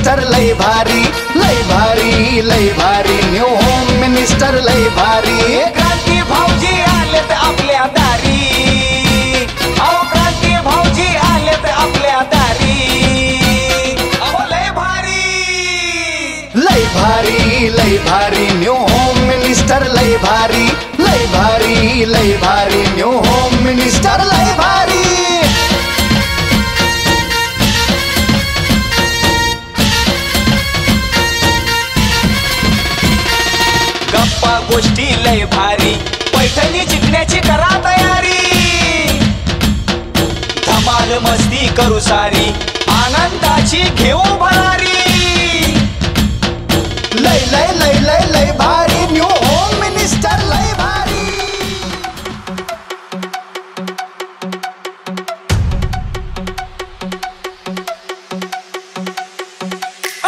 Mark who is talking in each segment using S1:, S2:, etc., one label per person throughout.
S1: Minister लय भारी लय भारी लय भारी न्यू होम मिनिस्टर लय भारी
S2: क्रांती भाऊजी आलेत आपल्या दारी अहो क्रांती भाऊजी आलेत आपल्या दारी अहो लय भारी
S1: न्यू होम मिनिस्टर लय भारी लय भारी न्यू होम मिनिस्टर लय भारी
S2: गप्पा गोष्टी लय भारी पैठणी जिंकण्याची करा तयारी धमाल मस्ती करू सारी आनंदाची घेऊ भरारी
S1: लय लय लय लय लय भारी न्यू होम मिनिस्टर लय भारी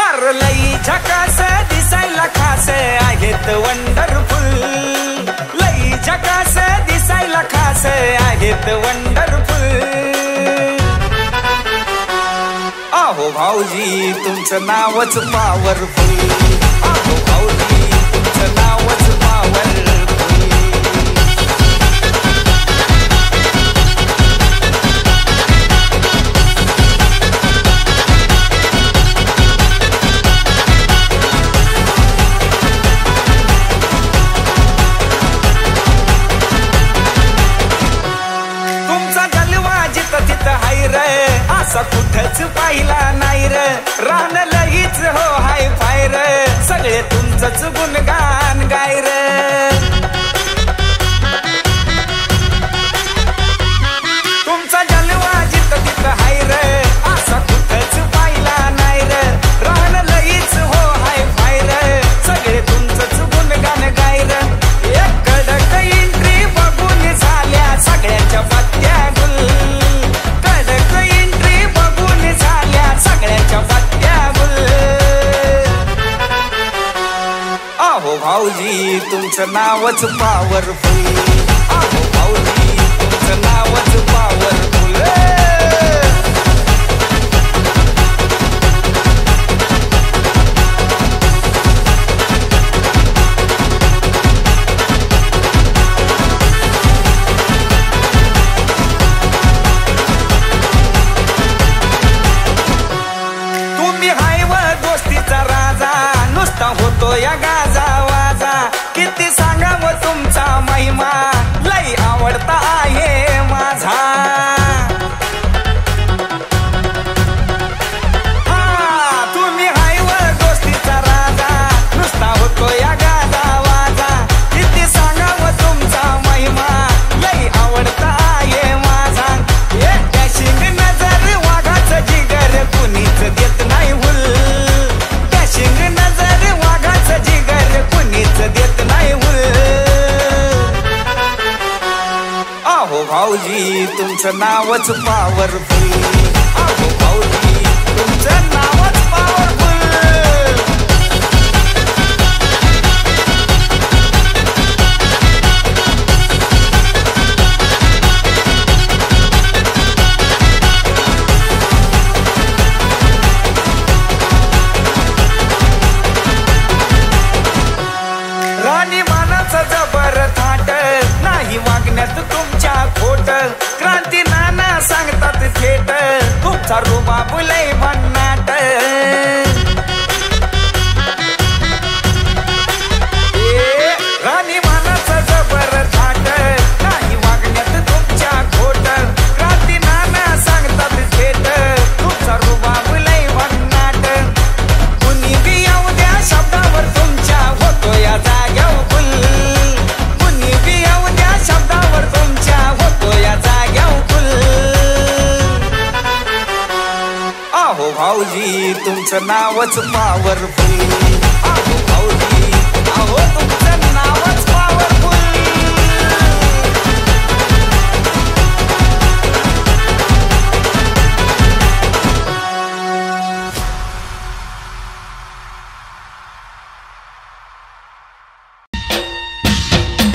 S2: अरे लई झकास दिसायला खास आहेत वंडरफुल लई झकास दिसायला खास आहेत वंडरफुल अहो भाऊजी तुमचं नावच पॉवरफुल अहो भाऊजी तुमचं नावच पॉवरफुल तुमचा जलवा जिथं तिथं हाय रे असा कुठंच पाहिला नाही रे रान लईच हो हाय फाय रे सगळे तुमचंच गुणगान गाय रे तुमचा जलवा जिथं तिथं हाय रे असा कुठंच पाहिला नाही रे रान लईच हो हाय फाय रे सगळे तुमचंच गुणगान गाय रे एक कडक एंट्री बघून झाल्या सगळ्यांच्या पत्त्या गुल कडक एंट्री बघून झाल्या सगळ्यांच्या पत्त्या गुल अहो भाऊजी तुमचं नावच पॉवरफुल अहो भाऊजी तुमचं नावच पॉवरफुल तुम्ही हाय व दोस्तीचा राजा नुसता होतो या गाजा वाजा किती सांगावं तुमचा महिमा लई आवडता आहे माझा हा तुम्ही हाय व दोस्तीचा राजा नुसता होतो या गाजा वाजा किती सांगावं तुमचा महिमा लई आवडता आहे माझा एक डॅशिंग नजर वाघाचं जिगर कुणीच देत नाही हुल डॅशिंग नजर वाघाचं जिगर कुणीच देत नाही हुल अहो भाऊजी तुमचं नावच पॉवरफुल अहो भाऊजी तुमचं नावच पॉवरफुल राणी मानाचं जबर थाट नाही वागण्यात तुमच्या खोट क्रांती नाना सांगतात थेट तुमचा रुबाब लय भन्नाट राणी मानाचं जबर थाट नाही वागण्यात तुमच्या खोट क्रांती नाना सांगतात थेट तुमचा रुबाब लय भन्नाट कुणी बी येऊ द्या शब्दावर तुमच्या होतो या जाग्यावर फुल कुणी बी येऊ द्या शब्दावर तुमच्या होतो या जाग्यावर फुल अहो भाऊजी तुमचं नावच पॉवरफुल अहो भाऊजी अहो तुमचं नावच पॉवरफुल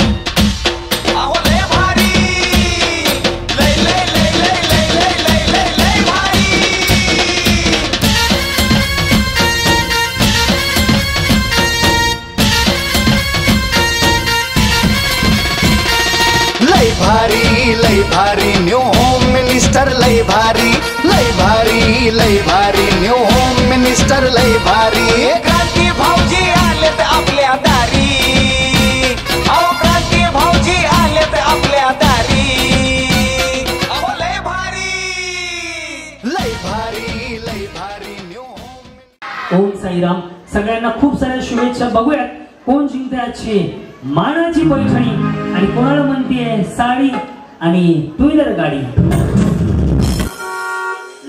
S2: अहो लय भारी लय लय लय लय लय लय लय लय लय भारी
S1: लय भारी न्यू होम मिनिस्टर लय भारी
S2: क्रांती भाऊजी आलेत आपल्या दारी अहो क्रांती भाऊजी आलेत आपल्या दारी अहो लय भारी
S1: न्यू होम।
S3: ओम साईराम, सगळ्यांना खूप साऱ्या शुभेच्छा। बघूयात कोण जिंकते आजची मानाची पैठणी आणि कोणाला म्हणतीये साडी आणि टू व्हीलर गाडी।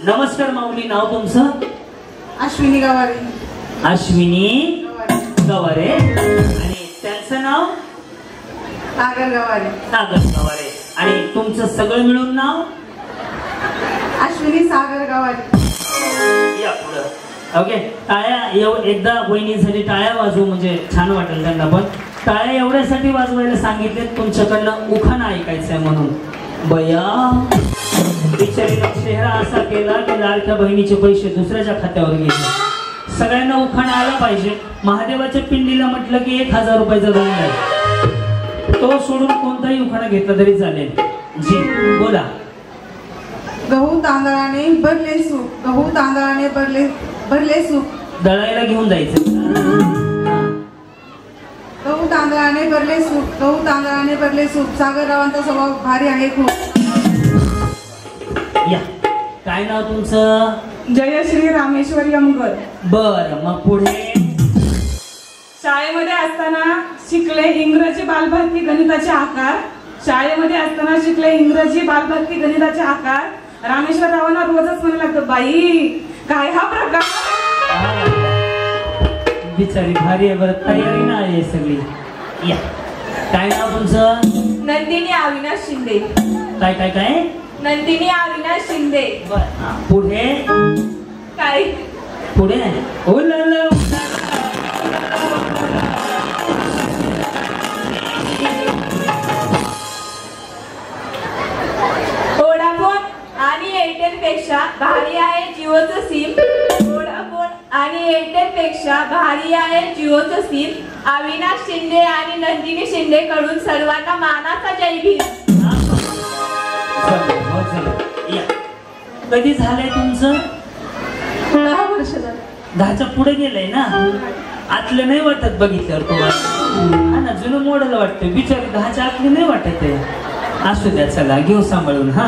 S3: नमस्कार माऊली, नाव तुमचं?
S4: अश्विनी गवारे।
S3: अश्विनी गवारे। आणि त्यांचं नाव?
S4: सागर गवारे।
S3: सागर गवारे। आणि तुमचं सगळं मिळून नाव?
S4: अश्विनी सागर गवारे।
S3: या पुढं। ओके, टाळ्या एकदा वहिनीसाठी टाळ्या वाजवू, म्हणजे छान वाटेल त्यांना पण। टाळ्या एवढ्यासाठी वाजवायला सांगितले तुमच्याकडनं उखाणा ऐकायचंय म्हणून। बया बिचारीला चेहरा असा केला की लाडक्या बहिणीचे पैसे दुसऱ्याच्या खात्यावर गेले। सगळ्यांना उखाणा आला पाहिजे। महादेवाच्या पिंडीला म्हटलं की 1000 रुपयाचा दंड आहे, तो सोडून कोणताही उखाणा घेतला तरी चालेल। जी बोला।
S4: गहू तांदळाने भरले सूप, गहू तांदळाने भरले सूप।
S3: दळायला घेऊन जायचं।
S4: गहू तांदळाने भरले सूप, गहू तांदळाने भरले सूप। सागररावांचा स्वभाव भारी आहे खूप।
S3: या, काय नाव तुमचं?
S4: जयश्री रामेश्वर यमगर।
S3: बर, मग पुढे?
S4: शाळेमध्ये असताना शिकले इंग्रजी बालभारती गणिताचे आकार। शाळेमध्ये असताना शिकले इंग्रजी बालभारती गणिताचे आकार। रामेश्वर रावांना रोजच म्हणायला लागतं, बाई काय हा प्रकार।
S3: बिचारी भारी आहे, बरं तयारी ना आहे सगळी। या, काय नाव तुमचं?
S4: नंदिनी अविनाश शिंदे।
S3: काय काय काय?
S4: नंदिनी अविनाश शिंदे।
S3: बर, पुढे?
S4: काय
S3: पुढे? ओ ला ला।
S4: वोडाफोन आणि एअरटेल पेक्षा भारी आहे जिओचं सिम। वोडाफोन आणि एअरटेल पेक्षा भारी आहे जिओचं सिम। अविनाश शिंदे आणि नंदिनी शिंदे कडून सर्वांना मानाचा जय भीम।
S3: या, कधी झालंय तुमचं?
S4: 10 वर्ष झालं।
S3: 10च्या पुढे गेलंय ना? आतलं नाही वाटत बघितल्यावर तुम्हाला? हा ना, जुनं मॉडेल वाटतं। बिचारी 10च्या आतली नाही वाटत आहे। असू द्या, चला घेऊ सांभाळून। हा,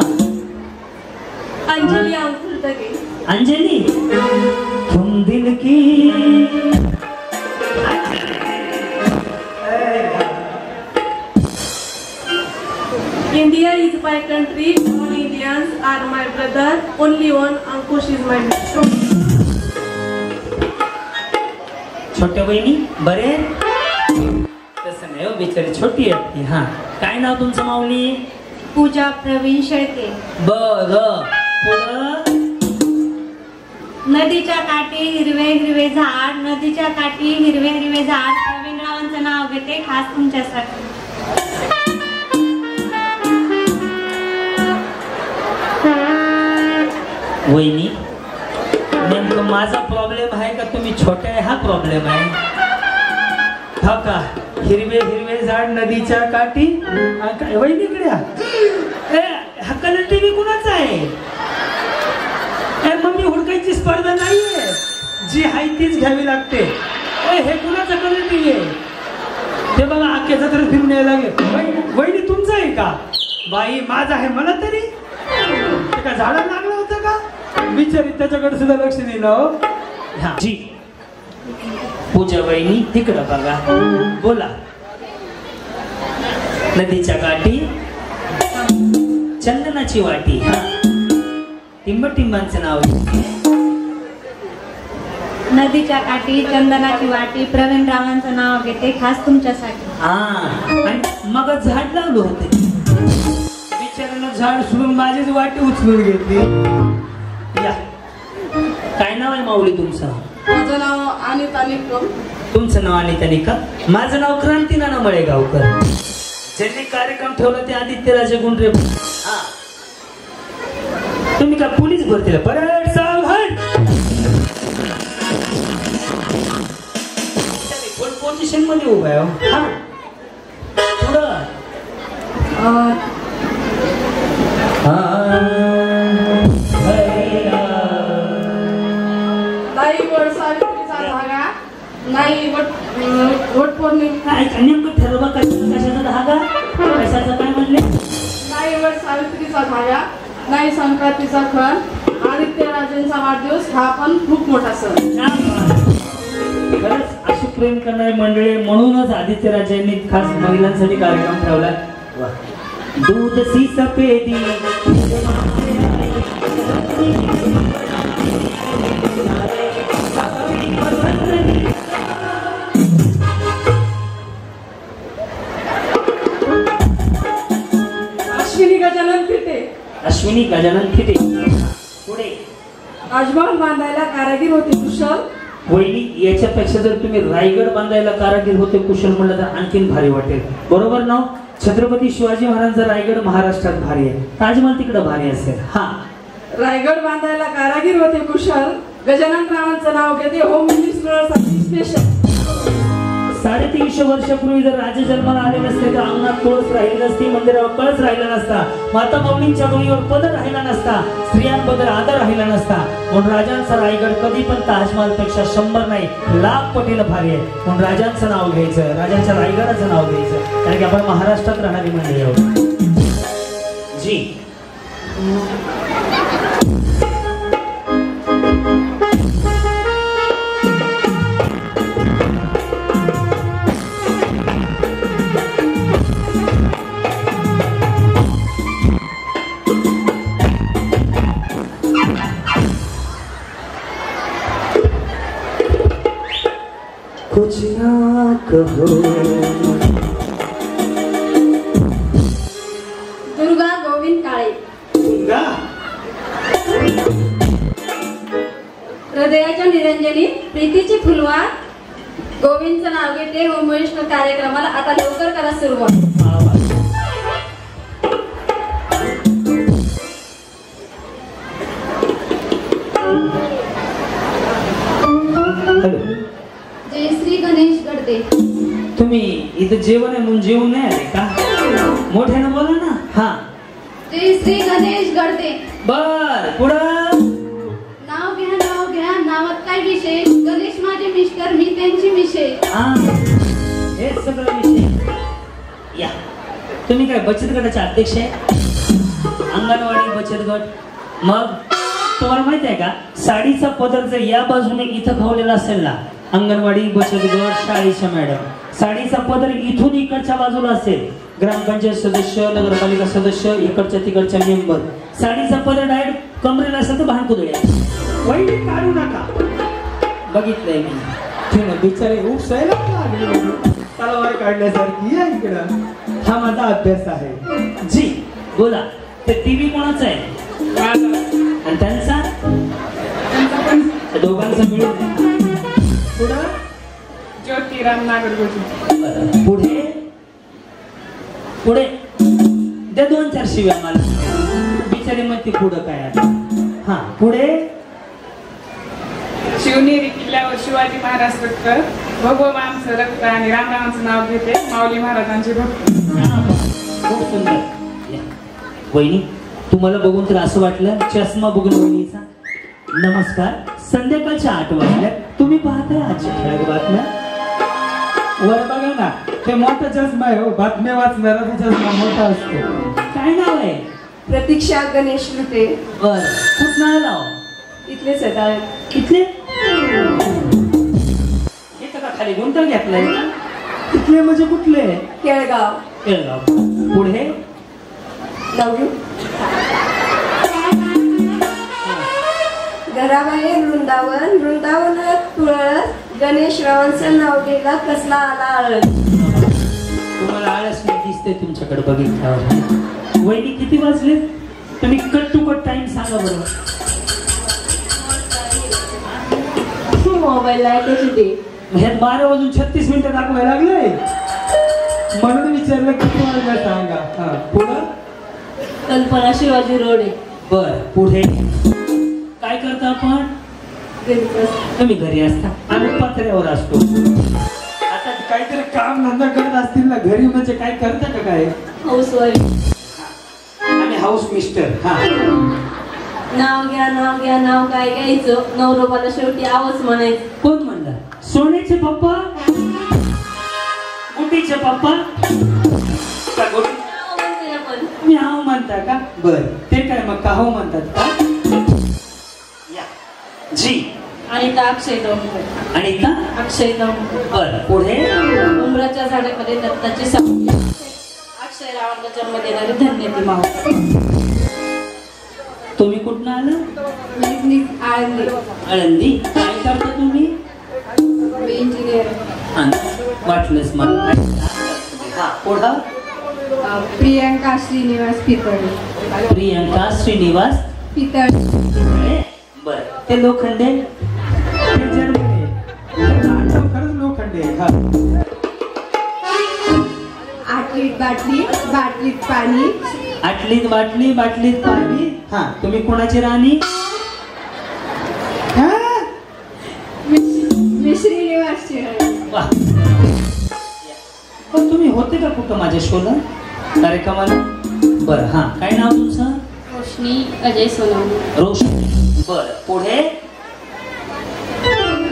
S4: अंजली अंकुलतगे।
S3: अंजली, तुम दिल की
S4: India is my country, all Indians are my brother, only one Ankush is my brother.
S3: छोट्या बहिणी बरे? तसं नाही हो, बिचारी छोटी आहे ती। हा, काय नाव तुमचं माऊली?
S5: पूजा प्रवीण शेळके।
S3: बर, पुढं?
S5: नदीच्या काठी हिरवे हिरवे झाड, नदीच्या काठी हिरवे हिरवे झाड। प्रवीणरावांचं नाव घेते खास तुमच्यासाठी।
S3: वहिनी, नेमकं माझा प्रॉब्लेम आहे का तुम्ही छोट्या आहे हा प्रॉब्लेम आहे? हा का? हिरवे हिरवे झाड नदीच्या काठी। वहिनीकडे हा कलर टीव्ही कुणाचा आहे? मम्मी, हुडकायची स्पर्धा नाहीये, जी आहे तीच घ्यावी लागते। हे कुणाचा कलर टीव्ही आहे? ते बघा, अख्ख्या जत्रेत फिरून यायला लागले। वहिनी तुमचं आहे का? बाई माझा आहे मला तरी। ते का झाडाला लागलं होतं का? बिचारी त्याच्याकडे सुद्धा लक्ष दिलं हो। हा जी, पूजा वहिनी तिकडं बघा, बोला। नदीच्या काठी चंदनाची वाटी। हा, टिंबांचं नाव?
S5: नदीच्या काठी चंदनाची वाटी। प्रवीणरावांचं नाव घेते खास तुमच्यासाठी।
S3: हा, आणि मग झाड लावलं होते, बिचाऱ्यानं झाड सोडून माझीच वाटी उचलून घेतली। या, काय नाव आहे माऊली तुमचं?
S4: माझं नाव अनिता निकम।
S3: तुमचं नाव अनिता निकम? माझं नाव क्रांती नाना मळेगावकर। ज्यांनी कार्यक्रम ठेवला ते आदित्यराजे गुंडरे। हा, तुम्ही का पोलीस भरतीला? परेड सावधान। कोण पोझिशन मध्ये उभा आहे? हा, पुढं?
S6: नाही वट पौर्णिमा
S3: काय नेमकं ठरवा कशाचा धागा कशाचं काय म्हणले
S6: नाही वट सावित्रीचा धागा नाही संक्रांतीचा खण आदित्य राजांचा वाढदिवस हा पण खूप मोठा सण.
S3: खरंच अशी प्रेम करणारी मंडळी म्हणूनच आदित्य राजांनी खास महिलांसाठी कार्यक्रम ठेवला. दूध सी सफेदी अश्विनी गजानन फिटे. पुढे
S6: राजमहल बांधायला कारागीर होते कुशल.
S3: वहिनी याच्यापेक्षा जर तुम्ही रायगड बांधायला कारागीर होते कुशल म्हणलं तर आणखीन भारी वाटेल. बरोबर ना. छत्रपती शिवाजी महाराजांचा रायगड महाराष्ट्रात भारी आहे. ताजमहल तिकडे भारी असेल. हा
S6: रायगड बांधायला कारागीर होते कुशल. गजानन रावांचं नाव घेते होम मिनिस्टरसाठी स्पेशल.
S3: 350 वर्षापूर्वी जर राजे जन्माला आले नसते तर अंगणात तुळस राहिली नसती, मंदिरावर कळस राहिला नसता, माता माऊलींच्या डोळीवर पदर राहिला नसता, स्त्रियांबद्दल आदर राहिला नसता. म्हणून राजांचा रायगड कधी पण ताजमहल पेक्षा 100 नाही लाख पटीला भारी आहे. म्हणून राजांचं नाव घ्यायचं, राजांच्या रायगडाचं नाव घ्यायचं, कारण की आपण महाराष्ट्रात राहणारी मंडळी आहोत. जी कुछ ना कहो.
S5: दुर्गा गोविंद काळे.
S3: दुर्गा
S5: हृदयाच्या निरंजनी प्रीतीची फुलवा. गोविंदचं नाव घेते होम मिनिस्टर कार्यक्रमाला. आता लवकर करा सुरुवात. जय श्री गणेश गडदे.
S3: तुम्ही इथं जेवण आहे म्हणून जेवण नाही आले का? मोठ्यानं बोला ना. हा
S5: जय श्री गणेश गडदे.
S3: बर पुढं
S5: नाव घ्या नावात काय विशेष. गणेश माझे मिस्टर मी त्यांची विशेष.
S3: हा हे सगळं विषय. या तुम्ही काय बचत गटाचे अध्यक्ष आहे? अंगणवाडी बचत गट. मग तुम्हाला माहित आहे का साडीचा पदर जर या बाजूने इथं खावलेला असेल ना, अंगणवाडी बचत गट शाळेच्या मॅडम, साडीचा पदर इथून इकडच्या बाजूला असेल, ग्रामपंचायत सदस्य नगरपालिका सदस्य इकडच्या तिकडच्या मेंबर, साडीचा पदर डायरेक्ट कमरेला असेल तर भांडकुदळ्या वैली काढू नका. बघितलंय मी.
S7: ते बिचारे उपसायला लागले तलवार काढण्यासारखी. या इकडं हा माझा अभ्यास आहे.
S3: जी बोला. ते टीव्ही कोणाचा आहे? आणि त्यांचा दोघांचा मिळून
S6: पुढं ज्योतिराम नागरगोजी.
S3: पुढे पुढे द्या 2-4 शिव्या मला. बिचारी मग ती पुढं काय आता. हा पुढे
S6: शिवनेरी किल्ल्यावर शिवाजी महाराज पटकर. भगवान आमचं रक्त आणि रामरावांचं नाव घेते माऊली महाराजांचे भक्त.
S3: खूप सुंदर. वहिनी तुम्हाला बघून तर असं वाटलं चष्मा बघून वहिनीचा. नमस्कार. संध्याकाळच्या 8 वाजल्या. तुम्ही पाहताय आजच्या ठळक बातम्या.
S7: वर बघा ना ते मोठा चष्मा आहे हो. बातम्या वाचणारा चष्मा मोठा असतो.
S3: काय नाव आहे?
S6: प्रतीक्षा गणेश लुटे.
S3: बर कुठं नाव लाव?
S6: इथलेच आहेत.
S3: इथले इथं का खाली गुंता घेतलाय?
S7: इथले म्हणजे कुठले?
S6: केळगाव.
S3: केळगाव. पुढे
S6: नवयू. घराबाहेर वृंदावनात तुळस. गणेश रावांचं नाव गेला कसला आला आळस.
S3: तुम्हाला आळस नाही दिसते तुमच्याकडे बघितल्यावर. वहिनी किती वाजले? तुम्ही कट टू कट टाइम सांगा बरोबर.
S6: मोबाईल लाईटची डे.
S3: हे 12:36 दाखवायला लागले.
S7: म्हणून विचारलं किती वाजता सांगा. हा पुढं
S6: कल्पना शिवाजी रोडे.
S3: बर पुढे काय करता आपण? तुम्ही घरी असता, आम्ही पत्र्यावर असतो.
S7: आता काहीतरी काम धंदा करत असतील ना घरी, म्हणजे काय करता का काय?
S6: हाऊसवाईफ.
S3: आम्ही हाऊस मिस्टर. हा
S6: नाव घ्या नाव काय घ्यायचं. नवरोबाला शेवटी आवाज म्हणायचं.
S3: कोण म्हणलं? सोनेचे पप्पा, गुटीचे पप्पा का गुटी म्याव म्हणता का? बर ते काय मग काहो म्हणतात का? या जी
S8: अनिता अक्षय दौंड.
S3: अनिता
S8: अक्षय दौंड.
S3: बर पुढे
S8: उमराच्या झाडामध्ये दत्ताची सावली. अक्षय रावांना जन्म देणारी धन्य ती मावळ.
S3: तुम्ही कुठं आलं?
S8: आळंदी.
S3: आळंदी. काय करता तुम्ही?
S8: इंजिनियर.
S3: वाटलंच मला. हा पुढं
S8: प्रियंका श्रीनिवास पितळे.
S3: प्रियंका श्रीनिवास
S8: पितळे.
S3: बर ते लोखंडे
S7: खरंच लोखंडे. हा
S8: आटलीत बाटली, बाटलीत पाणी.
S3: आटलीत बाटली, बाटलीत पाणी. हा तुम्ही कोणाची राणी?
S8: मी श्रीनिवासची राणी.
S3: वा. पण तुम्ही होते का कुठं माझ्या शोला कार्यक्रमाला? बर हा काय नाव तुमचं?
S8: रोशनी अजय सोनवणे.
S3: रोशनी. बर पुढे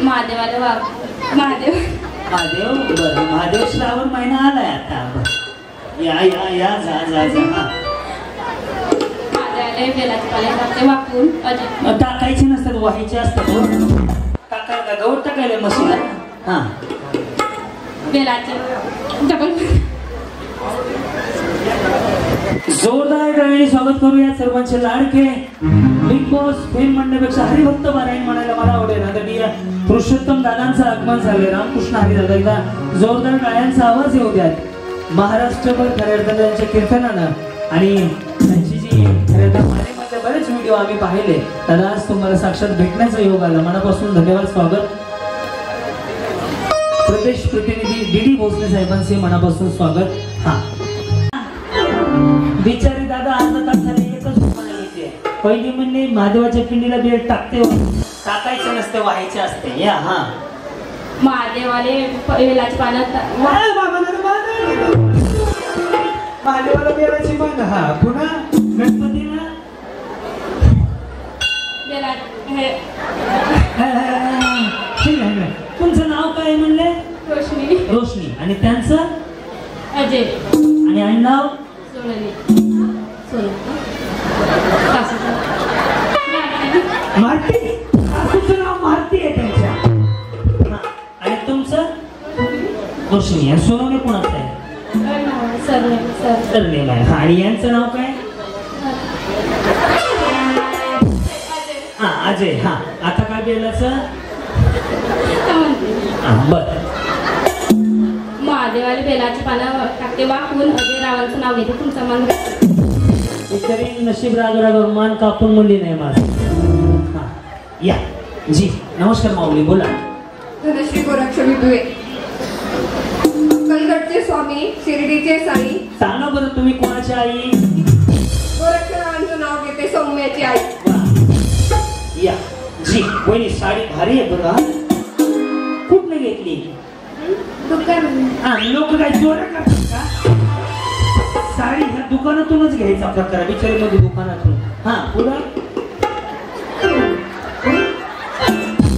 S8: महादेवाला वाघ. महादेव.
S3: महादेव. बर महादेव श्रावण महिना आलाय आता. बर या या या जा जा जा. हा
S8: महादेवाला बेलाची पाले टाकते वाकून अजय.
S3: टाकायचे नसतात व्हायचे असतात. टाकायला गवत टाकायला मशीला. हा
S8: बेलाचे डबल.
S3: जोरदार टाळ्यांनी स्वागत करूया सर्वांचे लाडके बिग बॉस फेम म्हणण्यापेक्षा हरिभक्त पारायण म्हणायला मला आवडेल. आता पुरुषोत्तम दादांचं आगमन झाले. रामकृष्ण हरी दादा एकदा जोरदार टाळ्यांचा आवाज येऊ द्या. महाराष्ट्रभर खऱ्या अर्थानं त्यांच्या कीर्तनानं आणि त्यांची जी खऱ्या अर्थानं मालेमध्ये बरेच व्हिडिओ आम्ही पाहिले. दादा आज तुम्हाला साक्षात भेटण्याचा योग आला. मनापासून धन्यवाद. स्वागत. प्रदेश प्रतिनिधी डीडी भोसले साहेबांचे मनापासून स्वागत. हा बिचारी दादा अर्धा तास झाले एकच म्हणायचे. पहिली म्हणले महादेवाच्या पिंडीला बेल टाकते, टाकायचं नसते व्हायचे असते. या हा
S8: महादेवाले बेलाची पानं.
S7: महादेवाला बेलाची पानं. हा पुन्हा
S3: गणपतीला
S8: बेला हे
S3: ठीक आहे. तुमचं नाव काय म्हणले?
S8: रोशनी.
S3: रोशनी. आणि त्यांचं
S8: अजय.
S3: आणि आडनाव
S8: सोनाली.
S3: मारती. तुमचं नाव मारती आहे त्यांच्या. आणि तुमचं रोशनी. आणि सोनवणे कोणाचं आहे? सरनेम आहे. हा आणि यांचं नाव काय? हा अजय. हा आता काय बेलाचं? बर
S8: महादेवाला बेलाची पानं टाकते वाकून अजय रावांचं नाव घेते तुमचं मन.
S3: तरी नशीब राग मान कापून म्हणली नाही माझं. हा या जी नमस्कार माऊली बोला.
S9: धनश्री गोरक्ष विदुळे. कलगटचे स्वामी, शिर्डीचे साई.
S3: सांगा बरं तुम्ही कोणाची आई?
S9: गोरक्षरावांचं नाव घेते सौम्याची आई.
S3: या जी वहिनी साडी भारी आहे बघा. कुठनं घेतली? लोक काय चोऱ्या करतात का? साडी ह्या दुकानातूनच घ्यायचा प्रकार आहे. बिचारी मध्ये दुकानातून. हा पुढं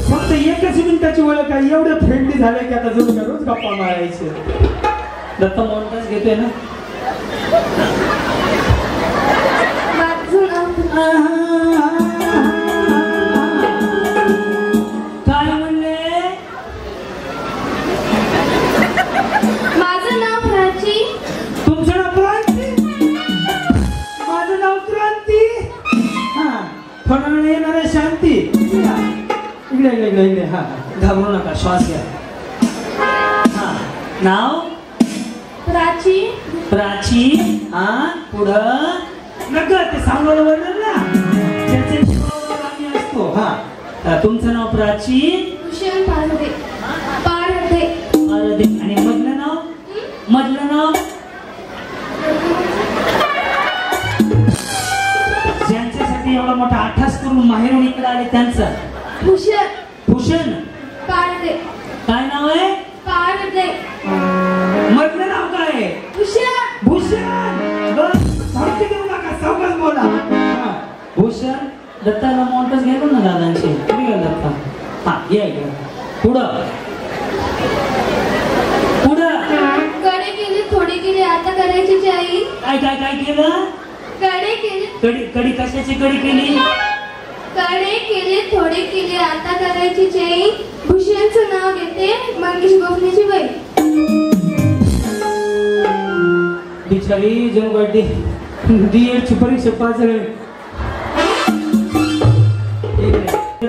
S7: फक्त एकच मिनिटाची ओळख आहे. एवढे फ्रेंडली झाले की आता जरूर रोज गप्पा मारायचे.
S3: दत्ता मोहनदास घेतोय ना. काय म्हणले?
S5: माझं नाव प्राची.
S7: तुमचं नाव क्रांती? माझं नाव क्रांती. हा थोडा वेळ येणार आहे शांती. इकडे इकडे इकडे इकडे. हा
S3: घाबरू नका श्वास घ्या. हा नाव
S5: प्राची.
S3: प्राची. हा पुढं नका ते सांगायला वर्णन ना त्याचे जीवावर आम्ही असतो. हा तुमचं नाव प्राची.
S5: भूषण पारदे. पारदे.
S3: पारदे. आणि मधलं नाव? मधलं नाव ज्यांच्यासाठी एवढा मोठा आठास करून माहेरून इकडे आले त्यांचं?
S5: भूषण.
S3: भूषण.
S5: पारदे.
S3: काय नाव आहे?
S5: पारदे.
S3: मधलं नाव काय आहे?
S5: भूषण.
S3: भूषण. सारखी देऊ नका सावकाश बोला. भूषण. दत्ताला मोठच घेतो ना दादांची. दत्ता. हा या इकडे पुढं
S5: करायची आई?
S3: काय काय काय केलं?
S5: कडे केले.
S3: कडी कडी कशाची कडी केली?
S5: कडे केले, थोडे केले, आता करायची चैन. भूषणचं नाव घेते मंगेश गोखलेची बाई.
S3: बिचारी जनगड्डी डीएडची परीक्षा पास झाली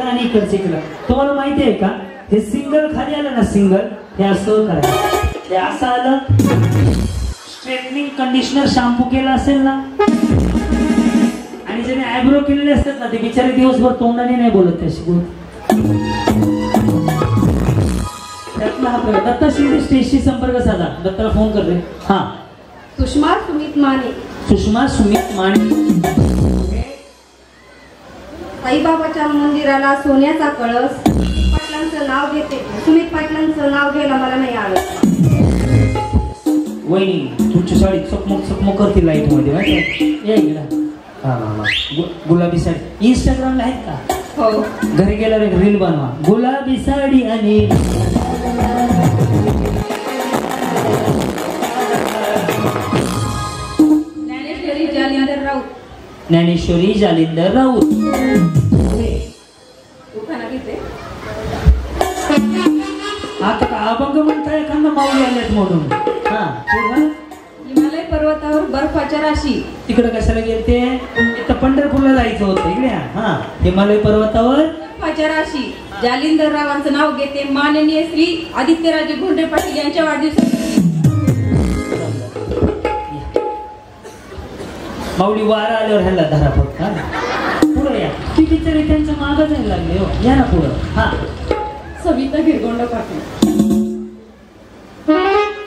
S3: आणि इकडचं इकडं. तुम्हाला माहिती आहे का हे सिंगल खाली आलं ना, सिंगल हे असं करायचं. हे असं आलं, स्ट्रेटनिंग कंडिशनर शॅम्पू केला असेल ना, आणि ज्याने आयब्रो केलेले असतात ना ते बिचारे दिवसभर तोंडाने नाही बोलत त्याशी बोल. त्यातला हा प्रकार. दत्ता शिंदे स्टेजशी संपर्क साधा. दत्ताला फोन करते. हा,
S9: सुषमा सुमित माने.
S3: सुषमा सुमित माने.
S9: साईबाबाच्या मंदिराला सोन्याचा कळस. पाटलांचं नाव घेते. सुमित पाटलांचं नाव घ्यायला मला नाही आवडत.
S3: वहिनी तुमची साडी चकमक चकमक करते लाईट मध्ये माहिती आहे. गुलाबी साडी इंस्टाग्रामला आहेत का?
S9: हो.
S3: घरी गेल्यावर एक रील बनवा, गुलाबी साडी आणि
S9: ज्ञानेश्वरी जालिंदर राऊत.
S3: ज्ञानेश्वरी जालिंदर राऊत. आता का अभंग म्हणताय एखादा माऊली आल्यात म्हणून. हा,
S9: हिमालय पर्वतावर बर्फाच्या राशी.
S3: तिकडे कशाला गेलते? इथं पंढरपूरला जायचं होतं. इकडे हा, हिमालय पर्वतावर
S9: बर्फाच्या राशी. जालिंदर रावांचं नाव घेते माननीय श्री आदित्यराजे घोंडे पाटील यांच्या वाढदिवसासाठी.
S3: माऊली वारा आल्यावर ह्याला धरा फक्त. पुढे या, ती बिचारी त्यांच्या मागं जायला लागले. हो, या ना पुढं. हा,
S9: सविता गिरगोंड पाटील.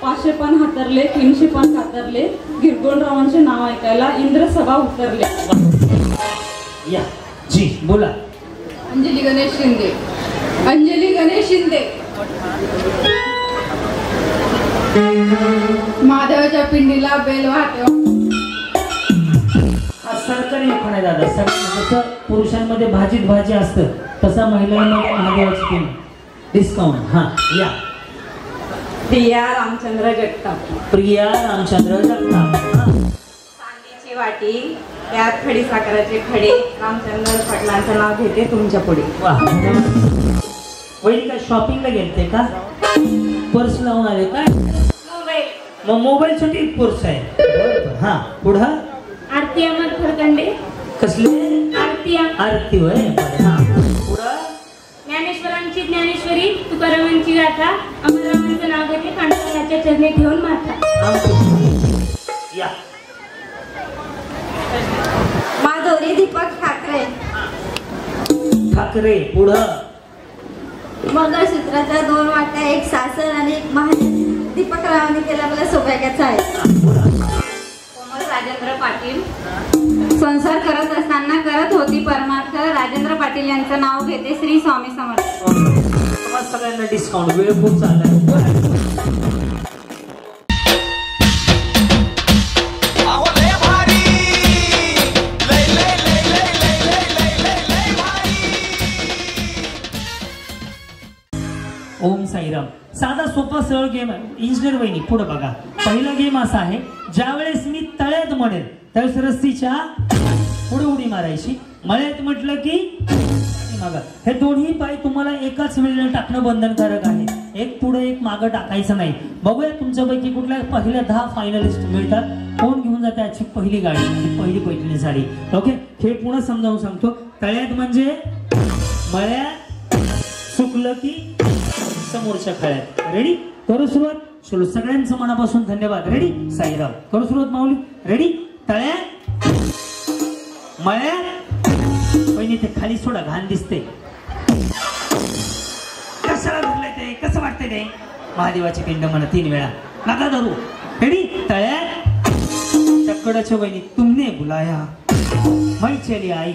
S9: 500 पण हातरले, 300 पण कातरले, गिरगोंडरावांचे नाव ऐकायला इंद्रसभा उतरले.
S3: या जी बोला.
S9: अंजली गणेश शिंदे. अंजली गणेश शिंदे. महादेवाच्या पिंडीला बेल वाहते.
S3: हा सरकारी उखाणा आहे दादा. जसं पुरुषांमध्ये भाजीत भाजी असतं तसा महिलांमध्ये महादेवाची पिंड. डिस्काउंट. हा, या.
S9: प्रिया रामचंद्र जगताप.
S3: प्रिया रामचंद्र जगताप.
S9: चांदीची वाटी, त्यात खडी साखराचे खडे. रामचंद्र पाटलांचं नाव घेते तुमच्या पुढे.
S3: वा, वहिनी काय शॉपिंगला गेलते का? पर्स लावून आले काय? मग मोबाईल साठी पर्स आहे. हा, पुढं.
S5: आरती अमर खरकंडे.
S3: कसले? आरती होय. हा, पुढं.
S5: ज्ञानेश्वरांची ज्ञानेश्वरी, तुकारामांची गाथा, अमररावांचं नाव घेते कांडोबाच्या चरणी ठेवून माता.
S3: या.
S9: माधुरी दीपक ठाकरे.
S3: ठाकरे. पुढं.
S9: मंगळसूत्राच्या 2 वाट्या, एक सासर आणि एक महादेव. दीपक रावांनी केला मला सौभाग्याचा आहे. कोमल राजेंद्र पाटील. संसार करत असताना करत होती परमार्थ. राजेंद्र पाटील यांचं नाव घेते श्री स्वामी समर्थ.
S3: सगळ्यांना डिस्काउंट. वेळ खूप चाललाय. ओम साईराम. साधा सोपा सरळ गेम आहे. इंजिनियर वहिनी पुढे बघा. पहिला गेम असा आहे, ज्यावेळेस मी तळ्यात म्हणेल त्यावेळेस रस्सीच्या पुढे उडी मारायची. मळ्यात म्हटलं की मागा. हे दोन्ही पाय तुम्हाला एकाच वेळेला टाकणं बंधनकारक आहे. एक पुढे एक मागं टाकायचं नाही. बघूया तुमच्यापैकी कुठल्या पहिल्या 10 फायनलिस्ट मिळतात. कोण घेऊन जाते आजची पहिली गाडी, पहिली पैठणी साडी. ओके, खेळ पुन्हा समजावून सांगतो. तळ्यात म्हणजे मळ्यात, सुकलं की समोरच्या खळ्यात. रेडी? करू सुरुवात. चलो, सगळ्यांचं मनापासून धन्यवाद. रेडी? साईराम. करू सुरुवात माऊली. रेडी? तळ्यात, मळ्यात. पहिली ते खाली सोडा, घाण दिसते. कशाला धरलंय ते? कसं वाटतंय ते? महादेवाची पिंड म्हणा 3 वेळा. नका धरू. रेडी? तळ्यात. चक्कडाच्या वहिनी तुमने बुलाया, मैं चली आई.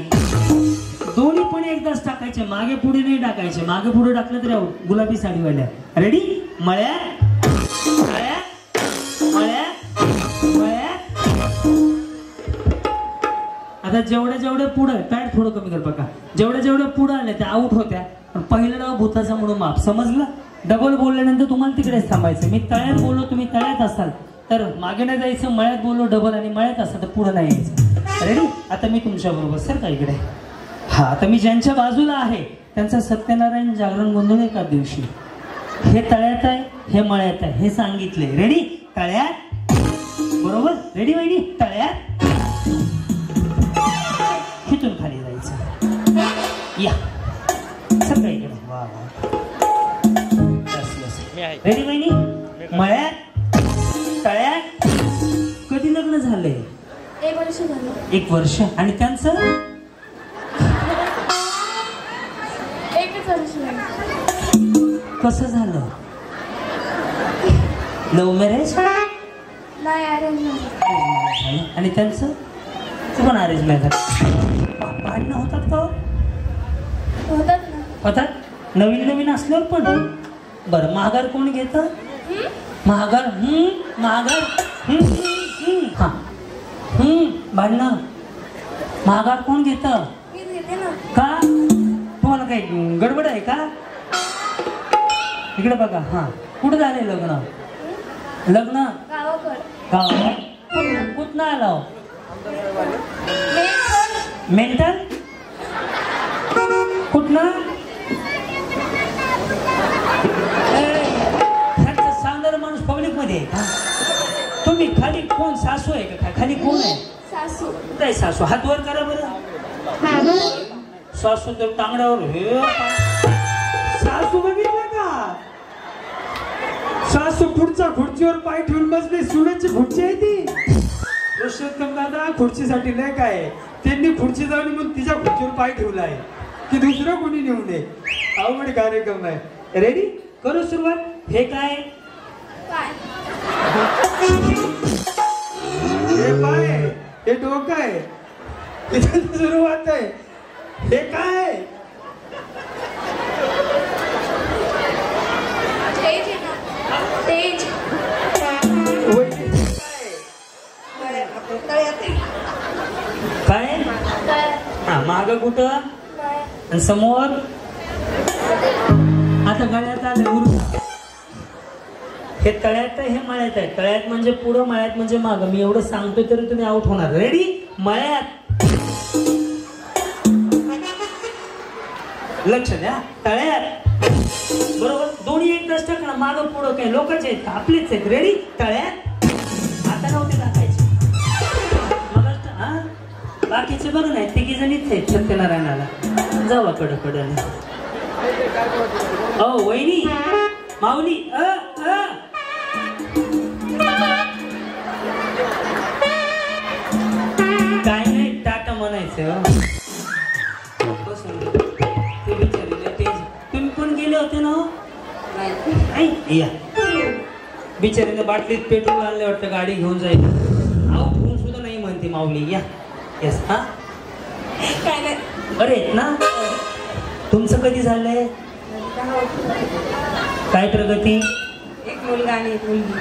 S3: दोन्ही पण एकदाच टाकायचे, मागे पुढे नाही टाकायचे. मागे पुढे टाकलं तरी गुलाबी साडीवाल्या. रेडी? मळ्यात, मळ्यात, मळ्यात, मळ्यात. आता जेवढ्या पुढं टायर थोडं कमी कर बघा. जेवढ्या पुढं आल्या त्या आउट होत्या. पहिलं नाव भूताचा म्हणून माप. समजलं? डबल बोलल्यानंतर तुम्हाला तिकडेच थांबायचं. मी तळ्यात बोललो, तुम्ही तळ्यात असाल तर मागे नाही जायचं, मळ्यात बोललो डबल आणि मळ्यात असं तर पुढं नाही यायचं. रेडी? आता मी तुमच्या बरोबर सर का इकडे. हा, आता मी ज्यांच्या बाजूला आहे त्यांचा सत्यनारायण जागरण गोंधळ एका दिवशी. हे तळ्यात आहे, हे मळ्यात आहे, हे सांगितले. रेडी? तळ्यात, बरोबर. रेडी वहिनी? तळ्यात, इथून खाली जायचं. या सर का इकडे. वा वा. रेडी वहिनी? मळ्यात, तळ्यात. कधी लग्न झालंय?
S5: 1 वर्ष झालं.
S3: 1 वर्ष. आणि त्यांचं?
S5: 1 वर्ष झालं.
S3: कसं झालं? Love marriage?
S5: नाही, अरेंज झालं.
S3: आणि त्यांचं? तू पण अरेंज मॅरेज. भांडणं होतात का?
S5: होतात ना.
S3: होतात. नवीन नवीन असल्यावर पण. बरं, महागार कोण घेतं? महागार. महागार. हा, भांडणं महागार कोण घेतं?
S5: मी घेते ना.
S3: का? तुम्हाला काही गडबड आहे का? इकडे बघा. हा, कुठं झाले लग्न? लग्न
S5: गावाकडं.
S3: गावात. कुठं आलो? मेंटल. कुठनं? सांगणारा माणूस पब्लिक मध्ये आहे का? तुम्ही खाली कोण? सासू आहे का? खाली कोण आहे?
S5: सासू.
S3: काय सासू? हात वर करा बरं. सासू तर टांगड्यावर. हे
S7: सासू बघितलं का? सासू पुढच्या खुर्चीवर पाय ठेवून बसले. सुनेची खुर्ची आहे ती. पुरुषोत्तम दादा खुर्चीसाठी लय काय, त्यांनी खुर्ची जाऊन मग तिच्या खुर्चीवर पाय ठेवला आहे की दुसरं कोणी नेऊ नये. अवघड कार्यक्रम आहे.
S3: रेडी? करू सुरुवात. हे काय?
S7: हे पाय, हे डोकं आहे. इथं सुरुवात आहे. हे काय?
S5: स्टेज आहे ना. स्टेज.
S3: काय? हा, माग कुठं? आणि समोर? आता गळ्यात आलं. उरू. हे तळ्यात आहे, हे मळ्यात आहे. तळ्यात म्हणजे पुढं, मळ्यात म्हणजे माग. मी एवढं सांगतोय तरी तुम्ही आउट होणार. रेडी? मळ्यात. लक्ष द्या. तळ्यात, बरोबर. दोन्ही एक दशक ना. माग पुढं काय लोकांचे आहेत? आपलेच आहेत. रेडी? तळ्यात. आता नव्हते टाकायचे. बाकीचे बघ नाही, तिघी जणीच आहेत सत्यनारायणाला. जावा कडकडे. ओ वहिनी, माऊली. काय नाही, टाटा म्हणायचं. तुम्ही पण गेले होते ना? नाही. या बिचारीने बाटलीत पेट्रोल आणले वाटतं, गाडी घेऊन जाईल. आऊट होऊन सुद्धा नाही म्हणते माऊली. या. येस. हा, अरे ना. तुमचं कधी झालंय? काय प्रगती?
S8: 1 मुलगा आणि 1 मुलगी.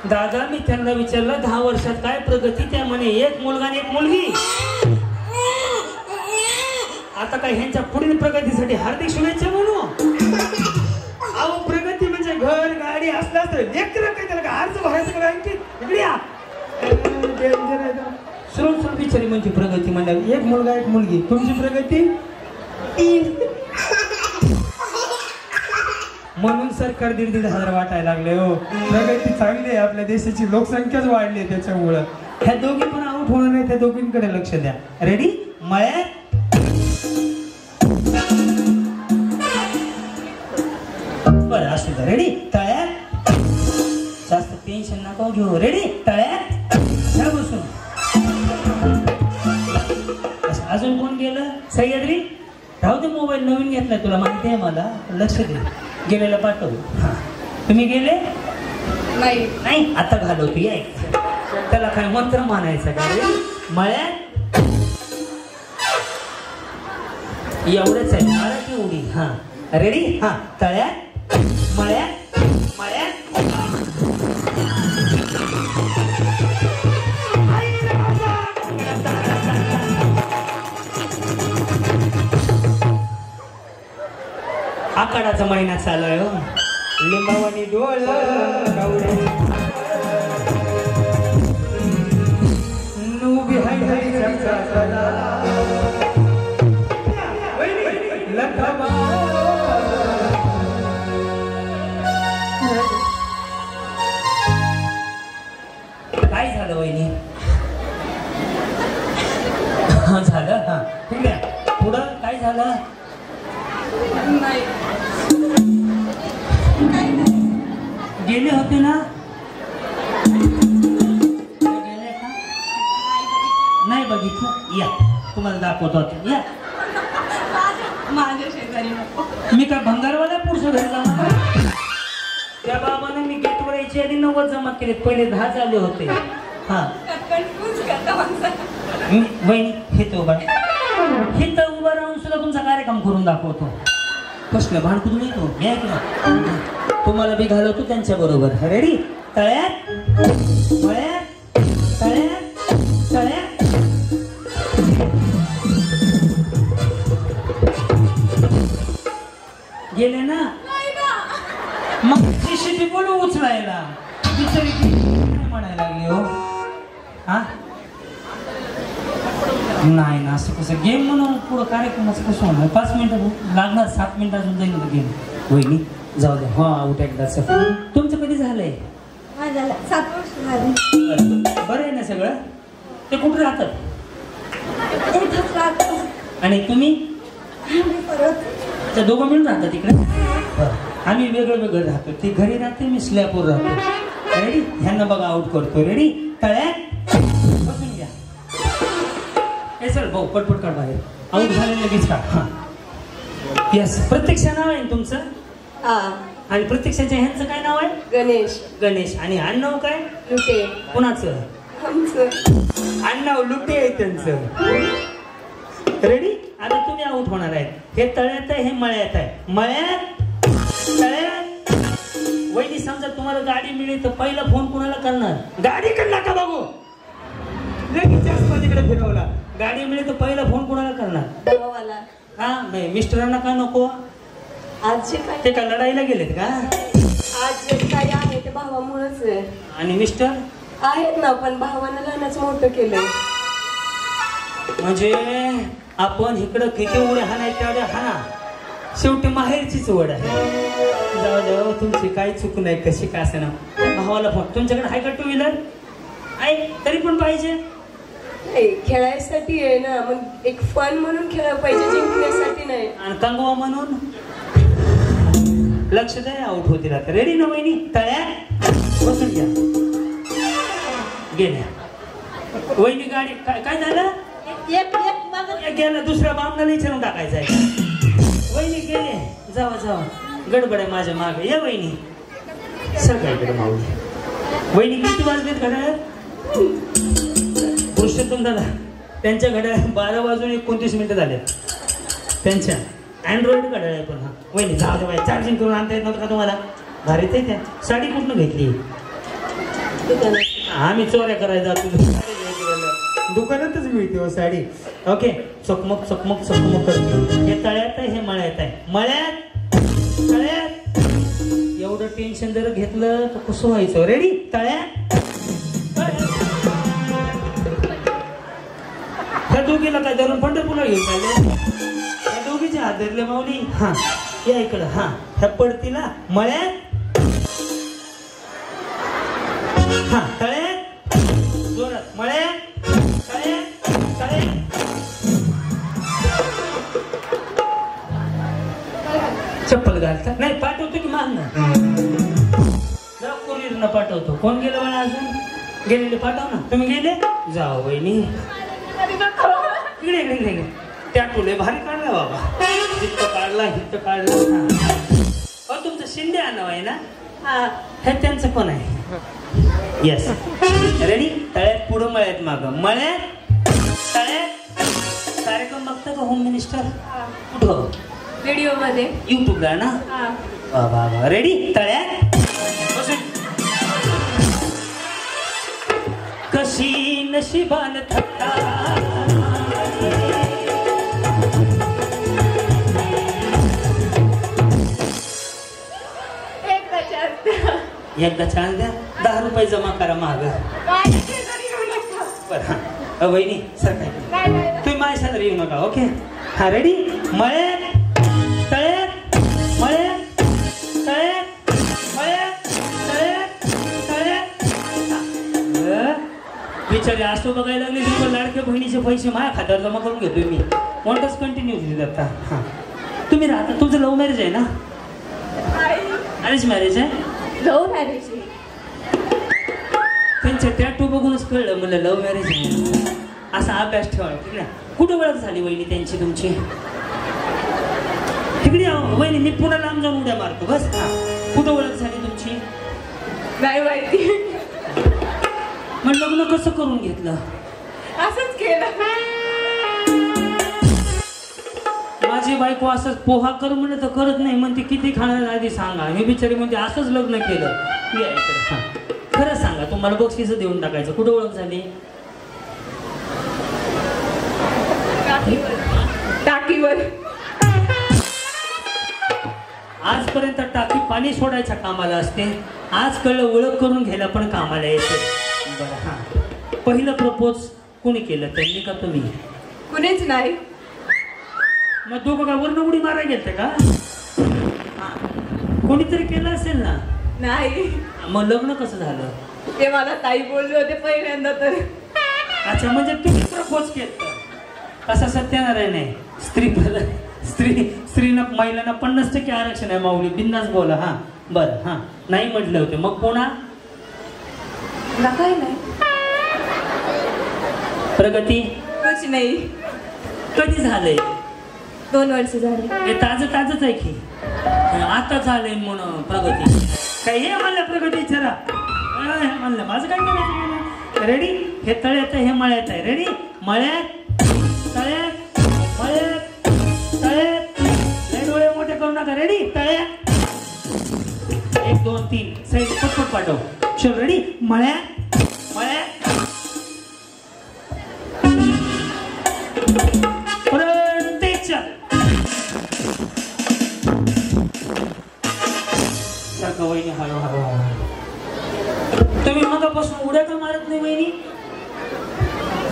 S3: दादा, मी त्यांना विचारलं 10 वर्षात काय प्रगती? त्या म्हणे 1 मुलगा आणि 1 मुलगी. आता काय ह्यांच्या पुढील प्रगतीसाठी हार्दिक शुभेच्छा म्हणू? अहो, प्रगती म्हणजे घर गाडी असलं असतं. लेकरं काय त्याला काय अर्ज भरायचं का बँकेत? इकडे या. सुरू बिचारी म्हणजे प्रगती म्हणल्यावर 1 मुलगा 1 मुलगी. तुमची प्रगती? 3. म्हणून सरकार 1,500 वाटायला लागले. हो, प्रगती चांगली आहे. आपल्या देशाची लोकसंख्याच वाढली आहे त्याच्यामुळं. ह्या दोघी पण आउट होणार नाही. त्या दोघींकडे लक्ष द्या. रेडी? मळ्यात. बरं, असू द्या. रेडी? तळ्यात. जास्त टेन्शन नका घेऊ. रेडी? तळ्यात. बसून. अजून कोण गेलं? सह्याद्री. राहू दे, मोबाईल नवीन घेतलाय, तुला माहिती आहे मला. लक्ष दे. गेलेला पाठव. तुम्ही गेले
S8: नाही?
S3: नाही, आता घालवतो. या. त्याला काय मंत्र मानायचं का? मळ्यात. एवढंच आहे. मराठी उडी. हा, रेडी? हा, तळ्यात, मळ्यात, मळ्यात. आखाडाचा महिना चालू आहे.
S7: लिंबावानी डोळ कावडे उभी हाय
S3: काय झालं वहिनी? झालं हा ठीक आहे. पुढं काय झालं? गेले होते ना? गेले का? नाही बघितलं. या तुम्हाला दाखवतो या.
S4: माझ्या शेजारी नको.
S3: मी काय भंगारवाला पुरुष घरी जाणार? त्या बाबाने मी गेटवर यायची आधी 90 जमा केले. पहिले 10 झाले होते. हा वहिनी हे तर उभा राहून सुद्धा तुमचा कार्यक्रम करून दाखवतो. कसलं भांडकुदू नाही तो. घ्या किंवा तुम्हाला बी घालवतो त्यांच्या बरोबर. रेडी? तळ्यात मळ्यात तळ्यात तळ्यात. गेले ना? मग शिशी बोलू उचलायला बिचारी म्हणायला लागली हो. हा नाही ना असं कसं गेम म्हणून पुढं कार्यक्रमाचं कसं होणार? 5 मिनिटं लागणार. 7 मिनिटं अजून जाईल गेम. वहिनी जाऊ द्या. हा आउट एकदाचं. तुमचं कधी झालंय?
S9: 7 वर्ष झाली.
S3: बरं आहे ना सगळं? ते कुठे राहतात?
S9: इथंच राहतो.
S3: आणि तुम्ही? त्या दोघं मिळून राहतात तिकडे? आम्ही वेगळं वेगळं राहतो. ती घरी राहते, मी स्लॅबवर राहतो. रेडी? ह्यांना बघा आउट करतो. रेडी? तळ्यात बसून घ्या. हे सर भाऊ पटपट काढ बाहेर. आउट झाले लगेच का? हा यस. प्रत्यक्षा नाव आहे तुमचं? आणि प्रत्यक्षाच्या ह्यांचं काय नाव आहे?
S6: गणेश.
S3: गणेश. आणि आडनाव काय?
S6: लुटे.
S3: कुणाचं? आडनाव लुटे आहे त्यांचं. रेडी? आता तुम्ही आउट होणार आहेत. हे तळ्यात आहे, हे मळ्यात आहे. मळ्यात तळ्यात. वहिनी समजा तुम्हाला गाडी मिळेल तर पहिला फोन कुणाला करणार? गाडीकडे नका बघू. लगेच जास्त तिकडे फिरवला. गाडी मिळेल तर पहिला फोन कुणाला करणार?
S6: भावाला.
S3: हा नाही मिस्टरांना का नको?
S6: आज जे काय
S3: ते का लढाईला गेलेत का?
S6: आज जे काय आहे ते भावामुळेच आहे.
S3: आणि मिस्टर
S6: आहेत ना, पण भावानं लहानच मोठं केलंय.
S3: म्हणजे आपण इकडं किती उड्या हाणाय तेवढ्या हाना, शेवटी माहेरचीच वड आहे. जाऊ जाऊ तुमची काही चूक नाही. कशी का असं ना भावाला फोन. तुमच्याकडे आहे का 2 व्हीलर? आहे तरी पण पाहिजे.
S6: खेळायसाठी आहे ना, मग एक फन म्हणून खेळायला पाहिजे, जिंकण्यासाठी नाही.
S3: आणि कंगवा म्हणून लक्ष द्या. आउट होतील आता. रेडी ना वहिनी? तळ्यात बसून घ्या. गेल्या वहिनी गाडी. काय झालं? गेला. दुसऱ्या बामणाला विचारून टाकायचं आहे. वहिनी गेले. जावा जावा. गडबड आहे माझ्या मागे. या वहिनी. सगळ्याकडे माऊली. वहिनी किती वाजलेत घड्याळात? पुरुषोत्तम दादा त्यांच्या घड्याळात 12 वाजून 29 मिनिटं झाले. त्यांच्या अँड्रॉइड घड्याळ आहे. पण हा वहिनी जाऊ दे बाई. चार्जिंग करून आणता येत नव्हतं का तुम्हाला? भारीच आहे. त्या साडी कुठनं घेतली? आम्ही चोऱ्या करायला जातो. दुकानातच मिळते हो साडी. ओके. चकमक चकमक चकमक करते. हे तळ्यात आहे, हे मळ्यात आहे. मळ्यात तळ्यात. एवढं टेन्शन जर घेतलं तर कसं व्हायचं? रेडी? तळ्यात. त्या दोघीला काय धरून पंढरपूरला घेऊन चालले? त्या दोघीचे हात धरले माऊली. हा या इकडं. हा ह्या पडतीला मळ्यात. हा तळ्यात. जोरात. मळ्यात तळ्यात तळ्यात. चप्पल घालता नाही? पाठवतो की माग ना? कोरिअर पाठवतो. कोण गेलं मला अजून? गेलेले पाठव ना. तुम्ही गेले? जाओ वहिनी. इकडे इकडे इकडे. त्या टोले भारी काढला बाबा. हित काढला, हित काढला. हो तुमचं शिंदे नाव आहे ना? हे त्यांचं पण आहे. येस. रेडी? तळ्यात पुढं मळ्यात मागं. मळ्यात तळ्यात. कार्यक्रम बघता का होम मिनिस्टर? कुठं?
S4: व्हिडिओ मध्ये.
S3: युट्यूबला ना? वा वा वा. रेडी? तळ्यात कशी नशिबान थट्टा.
S4: एकदा
S3: एकदा चान्स द्या, 10 रुपये जमा करा माग. बरं हा वहिनी सर काय तुम्ही माझ्या शेजारी येऊ नका. ओके हा रेडी. मळ्यात तळ्यात मळ्यात तळ्यात मळ्यात तळ्यात तळ्यात. बिचारी असतो बघायला लागली तुमच्या लाडक्या बहिणीचे पैसे माझ्या खात्यावर जमा करून घेतोय मी. कोणताच कंटिन्यू देत आता. हां तुम्ही राहता, तुमचं लव्ह मॅरेज आहे ना? अरेंज मॅरेज आहे?
S4: Love marriage.
S3: त्यांच्या टॅटू बघूनच कळलं मला लव्ह मॅरेज आहे. असा अभ्यास ठेवा ठीक आहे. कुठं ओळख झाली वहिनी त्यांची तुमची? तिकडे वहिनी मी पुन्हा लांब जाऊन उड्या मारतो बस. कुठं ओळख झाली तुमची?
S4: नाही माहिती.
S3: मग लग्न कसं करून घेतलं?
S4: असंच केलं.
S3: माझी बायको असंच पोहा कर म्हणलं तर करत नाही म्हणते. किती खाणार आधी सांगा. मी बिचारी म्हणते असंच लग्न केलं. खरं सांगा तुम्हाला बक्षीस देऊन टाकायचं. कुठं ओळख झाली?
S4: टाकीवर.
S3: आजपर्यंत टाकी पाणी सोडायच्या कामाला असते. आज कळलं ओळख करून घ्यायला पण कामाला येते. बरं हा पहिलं प्रपोज कोणी केलं, त्यांनी का तुम्ही?
S4: कुणीच नाही.
S3: मग दोघं का वर्ण उडी मारायला गेलते का? कोणीतरी केलं असेल ना?
S4: नाही.
S3: मग लग्न कसं झालं?
S4: ते मला ताई बोलले होते पहिल्यांदा तर.
S3: अच्छा म्हणजे तुम्ही प्रपोज केलं. असं सत्यानारायण आहे. स्त्रीनं महिलांना 50% आरक्षण आहे माऊली. बिंदास बोला. हा बरं हा नाही म्हटले होते मग कोणा?
S4: काय नाही.
S3: प्रगती?
S4: कुछ नाही.
S3: कधी झालंय?
S4: 2 वर्ष झाले.
S3: हे ताजच आहे की आता झालंय म्हणून प्रगती? काय हे म्हणलं प्रगती विचारा म्हणलं माझं काय करायचं? रेडी. हे तळ्यात आहे हे मळ्यात आहे. रेडी. मळ्यात तळ्यात मळ्यात तळ्यात. हे डोळे मोठे करू नका. रेडी. तळ्यात 1 2 3 साईड पटपट पाठव. चल रेडी. मळ्यात मळ्यात वहिनी. हळू तुम्ही मगापासून उड्या का मारत नाही वहिनी?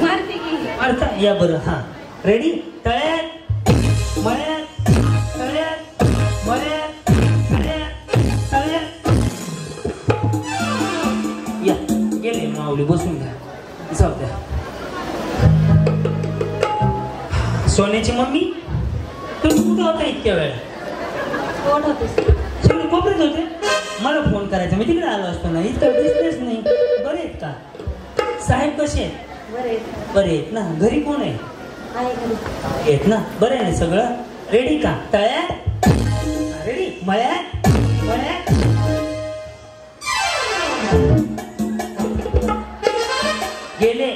S4: मारते की.
S3: मारता या बरं. हा रेडी. तळ्यात मळ्यात तळ्यात मळ्यात तळ्यात तळ्यात. या गेले माऊली बसून घ्या. जाऊ द्या. सोन्याची मम्मी तुम्ही कुठं होता इतक्या वेळा?
S4: कोण होते?
S3: सगळे कोपऱ्यात होते. मला फोन करायचा मी तिकडे आलो असतो ना. इतकं दिसलेच नाही. बरे आहेत का साहेब? कसे आहेत? बरे आहेत ना. घरी कोण आहे? आहेत ना. बरं आहे ना सगळं? रेडी का? तळ्यात रेडी. मळ्यात मळ्यात गेले.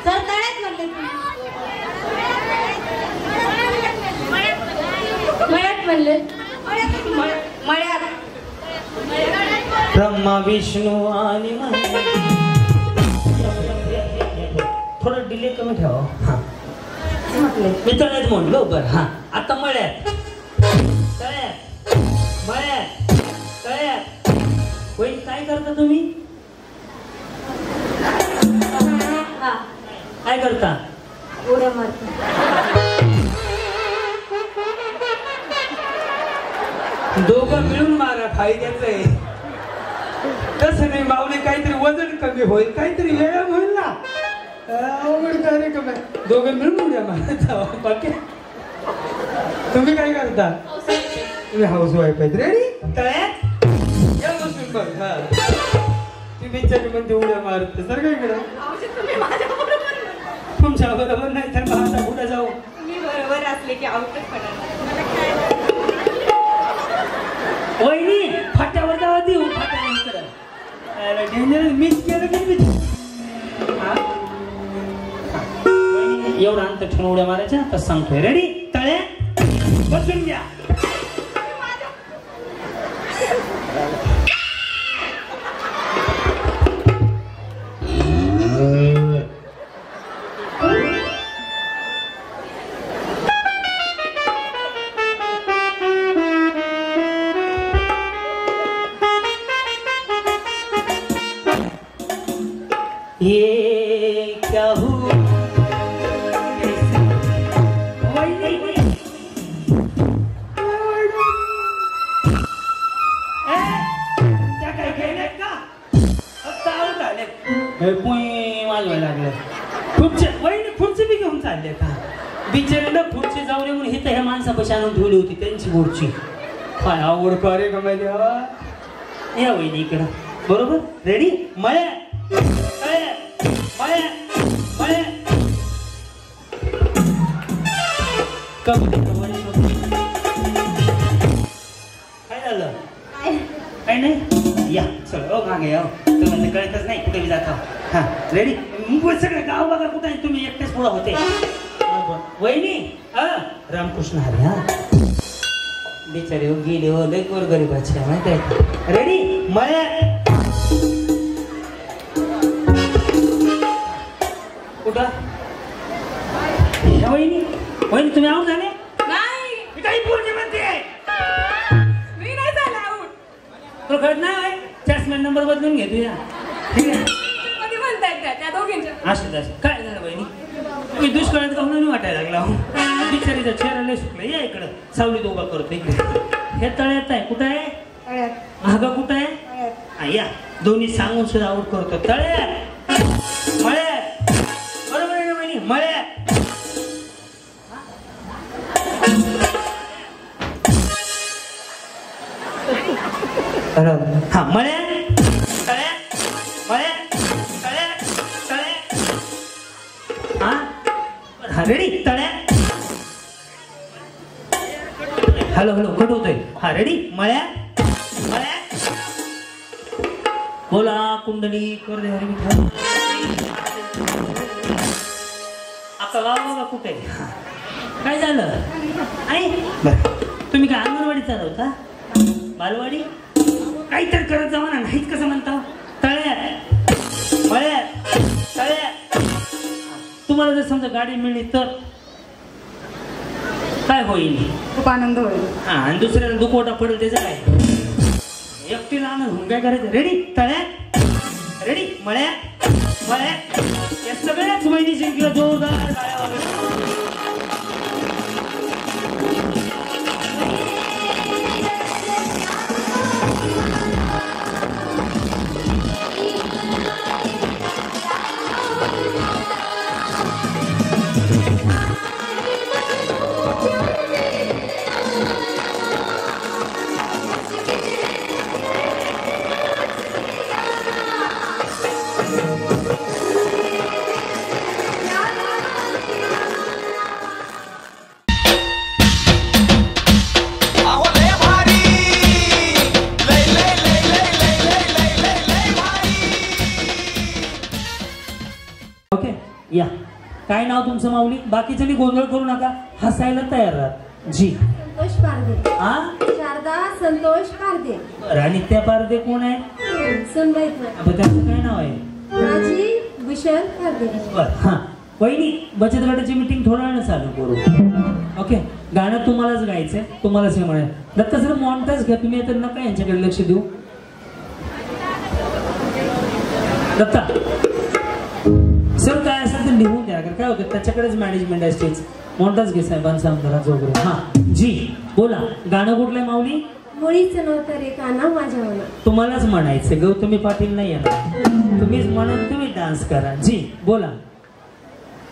S9: सर तळ्यात म्हणले.
S5: मळ्यात म्हणले.
S4: मळ्यात.
S3: ब्रह्मा विष्णू आणि थोडं डिले कमी ठेवा. हा मी तळ्यात म्हणलो. बरं हा आता मळ्यात तळ्यात मळ्यात तळ्यात. होईल काय करता तुम्ही? काय करता?
S9: उड्या मारतो.
S7: दोघं मिळून मारा. फायद्याचं आहे. तसं नाही माऊली. काहीतरी वजन कमी होईल. काहीतरी व्यायाम होईल ना. अवघड कार्यक्रम आहे. दोघं मिळून उड्या मारा. बाकी तुम्ही काय करता? तुम्ही हाऊस वाईफ आहेत. रेडी. तळ्यात या बसून बघ. हा ती बिचारी म्हणते उड्या मारत. सर काय करा? तुमच्या बरोबर नाही तर माझा कुठं जाऊ?
S4: मी बरोबर असले की आउटच पडणार.
S3: वहिनी फाट्यावर जावा देऊ. फाट्यावर डेंजर मिस केलं की एवढं अंतर ठेवून उड्या मारायच्या. तर सांगतोय. रेडी. तळ्यात बसून घ्या. खुर्ची बी घेऊन चालले का बिचारीला खुर्ची जाऊ नये म्हणून ही तर ह्या माणसापाशी आणून ठेवली होती त्यांची खुर्ची काय आवड का रे कमायली या वहिनी इकडं बरोबर रेडी मळे काय झालं काय नाही या चल ओ मागे या तुम्हाला कळतच नाही कुठे जाता हा रेडी सगळं गाव बघा कुठे आहे तुम्ही एकटेच पुढे होते वहिनी रामकृष्ण हरी हा बिचारे हो गेले हो लय गोर गरीबाचे माहित आहे रेडी मळे कुठं वहिनी वहिनी तुम्ही आऊट झाले
S4: नाही
S3: काही पूर्ण म्हणते
S4: मी नाही झाला आऊट
S3: तो कळत नाही चॅसमॅन नंबर बदलून घे तुझ्या ठीक आहे
S4: कधी म्हणतायत त्या दोघींच्या
S3: असं काय झालं बहिणी तुम्ही दुष्काळात गाऊन वाटायला लागला बिचारीचा चेहरा लय सुकला या इकडं सावलीत उभा करतो इकडे हे तळ्यात आहे कुठं आहे महागा कुठं आहे या दोन्ही सांगून सुद्धा आऊट करतो तळ्यात मळ्यात बरोबर आहे ना बहिणी मळ्यात हा मळ्यात तळ्यात मळ्यात तळ्यात तळ्यात हा रेडी तळ्यात हॅलो हॅलो कट होतोय हा रेडी मळ्यात मळ्यात बोला कुंडली कर दे हरी मिठा आता गाव बघा कुठे काय झालं आई तुम्ही काय अंगणवाडी चालवता बालवाडी काहीतरी करत जावा ना नाहीच कसं म्हणता तळ्यात मळ्यात तळ्यात तुम्हाला जर समजा गाडी मिळली तर काय होईल
S6: खूप आनंद होईल
S3: हा आणि दुसऱ्याला दुखवटा पडेल त्याचं काय एकटीला आनंद होऊन काय करायचं रेडी तळ्यात रेडी मळ्यात मळ्यात या सगळ्याच वहिनी जिंकलं जोरदार टाळ्या वाजवल्या. या काय नाव तुमचं माऊली बाकीच्यांनी गोंधळ करू नका हसायला तयार राहा जी
S5: संतोष पारदे
S3: हा
S5: शारदा संतोष पारदे
S3: बरं आणि त्या पारदे कोण आहे
S5: सुनबाई
S3: त्याचं काय नाव आहे
S5: माझी भूषण पारदे
S3: बरं हा वहिनी बचत गटाची मीटिंग थोड्या वेळानं चालू करू ओके गाणं तुम्हालाच गायचंय तुम्हालाच हे म्हणाय दत्ता सर मॉन्टाज घ्या तुम्ही आता नका यांच्याकडे लक्ष देऊ दत्ता सर काय असेल तर लिहून द्या काय होतं त्याच्याकडेच मॅनेजमेंट आहे स्टेज मॉन्टाज घे साहेबांचा आमदाराचा वगैरे हा जी बोला गाणं कुठलंय माऊली
S5: मुळीच नव्हतं रे काना माझ्या मना
S3: तुम्हालाच म्हणायचं गौतमी पाटील नाही येणार तुम्हीच म्हणून तुम्ही डान्स करा जी बोला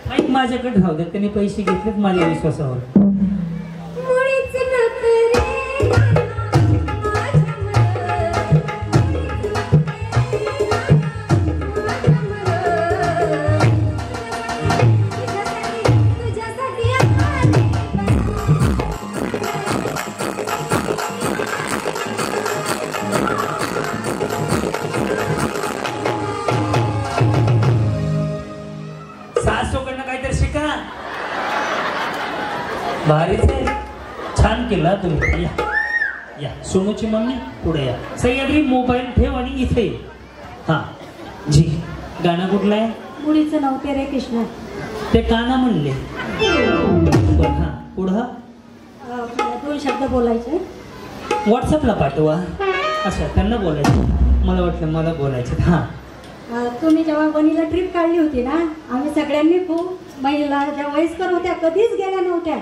S3: माईक माझ्याकडे राहू द्या त्यांनी पैसे घेतलेत माझ्या विश्वासावर
S5: मुळीच नव्हतं रे
S3: भारीच आहे छान केला तुम्ही या या सोनूची मम्मी पुढे या सह्याद्री मोबाईल ठेव आणि इथे हा जी गाणं कुठलं आहे
S5: मुळीच नव्हते रे कृष्ण
S3: ते काना म्हणले हा पुढं
S5: 2 शब्द बोलायचे
S3: व्हॉट्सअपला पाठवा अच्छा त्यांना बोलायचं मला वाटलं मला बोलायचं हा
S5: तुम्ही जेव्हा वणीला ट्रिप काढली होती ना आम्ही सगळ्यांनी खूप महिला ज्या वयस्कर होत्या कधीच गेल्या नव्हत्या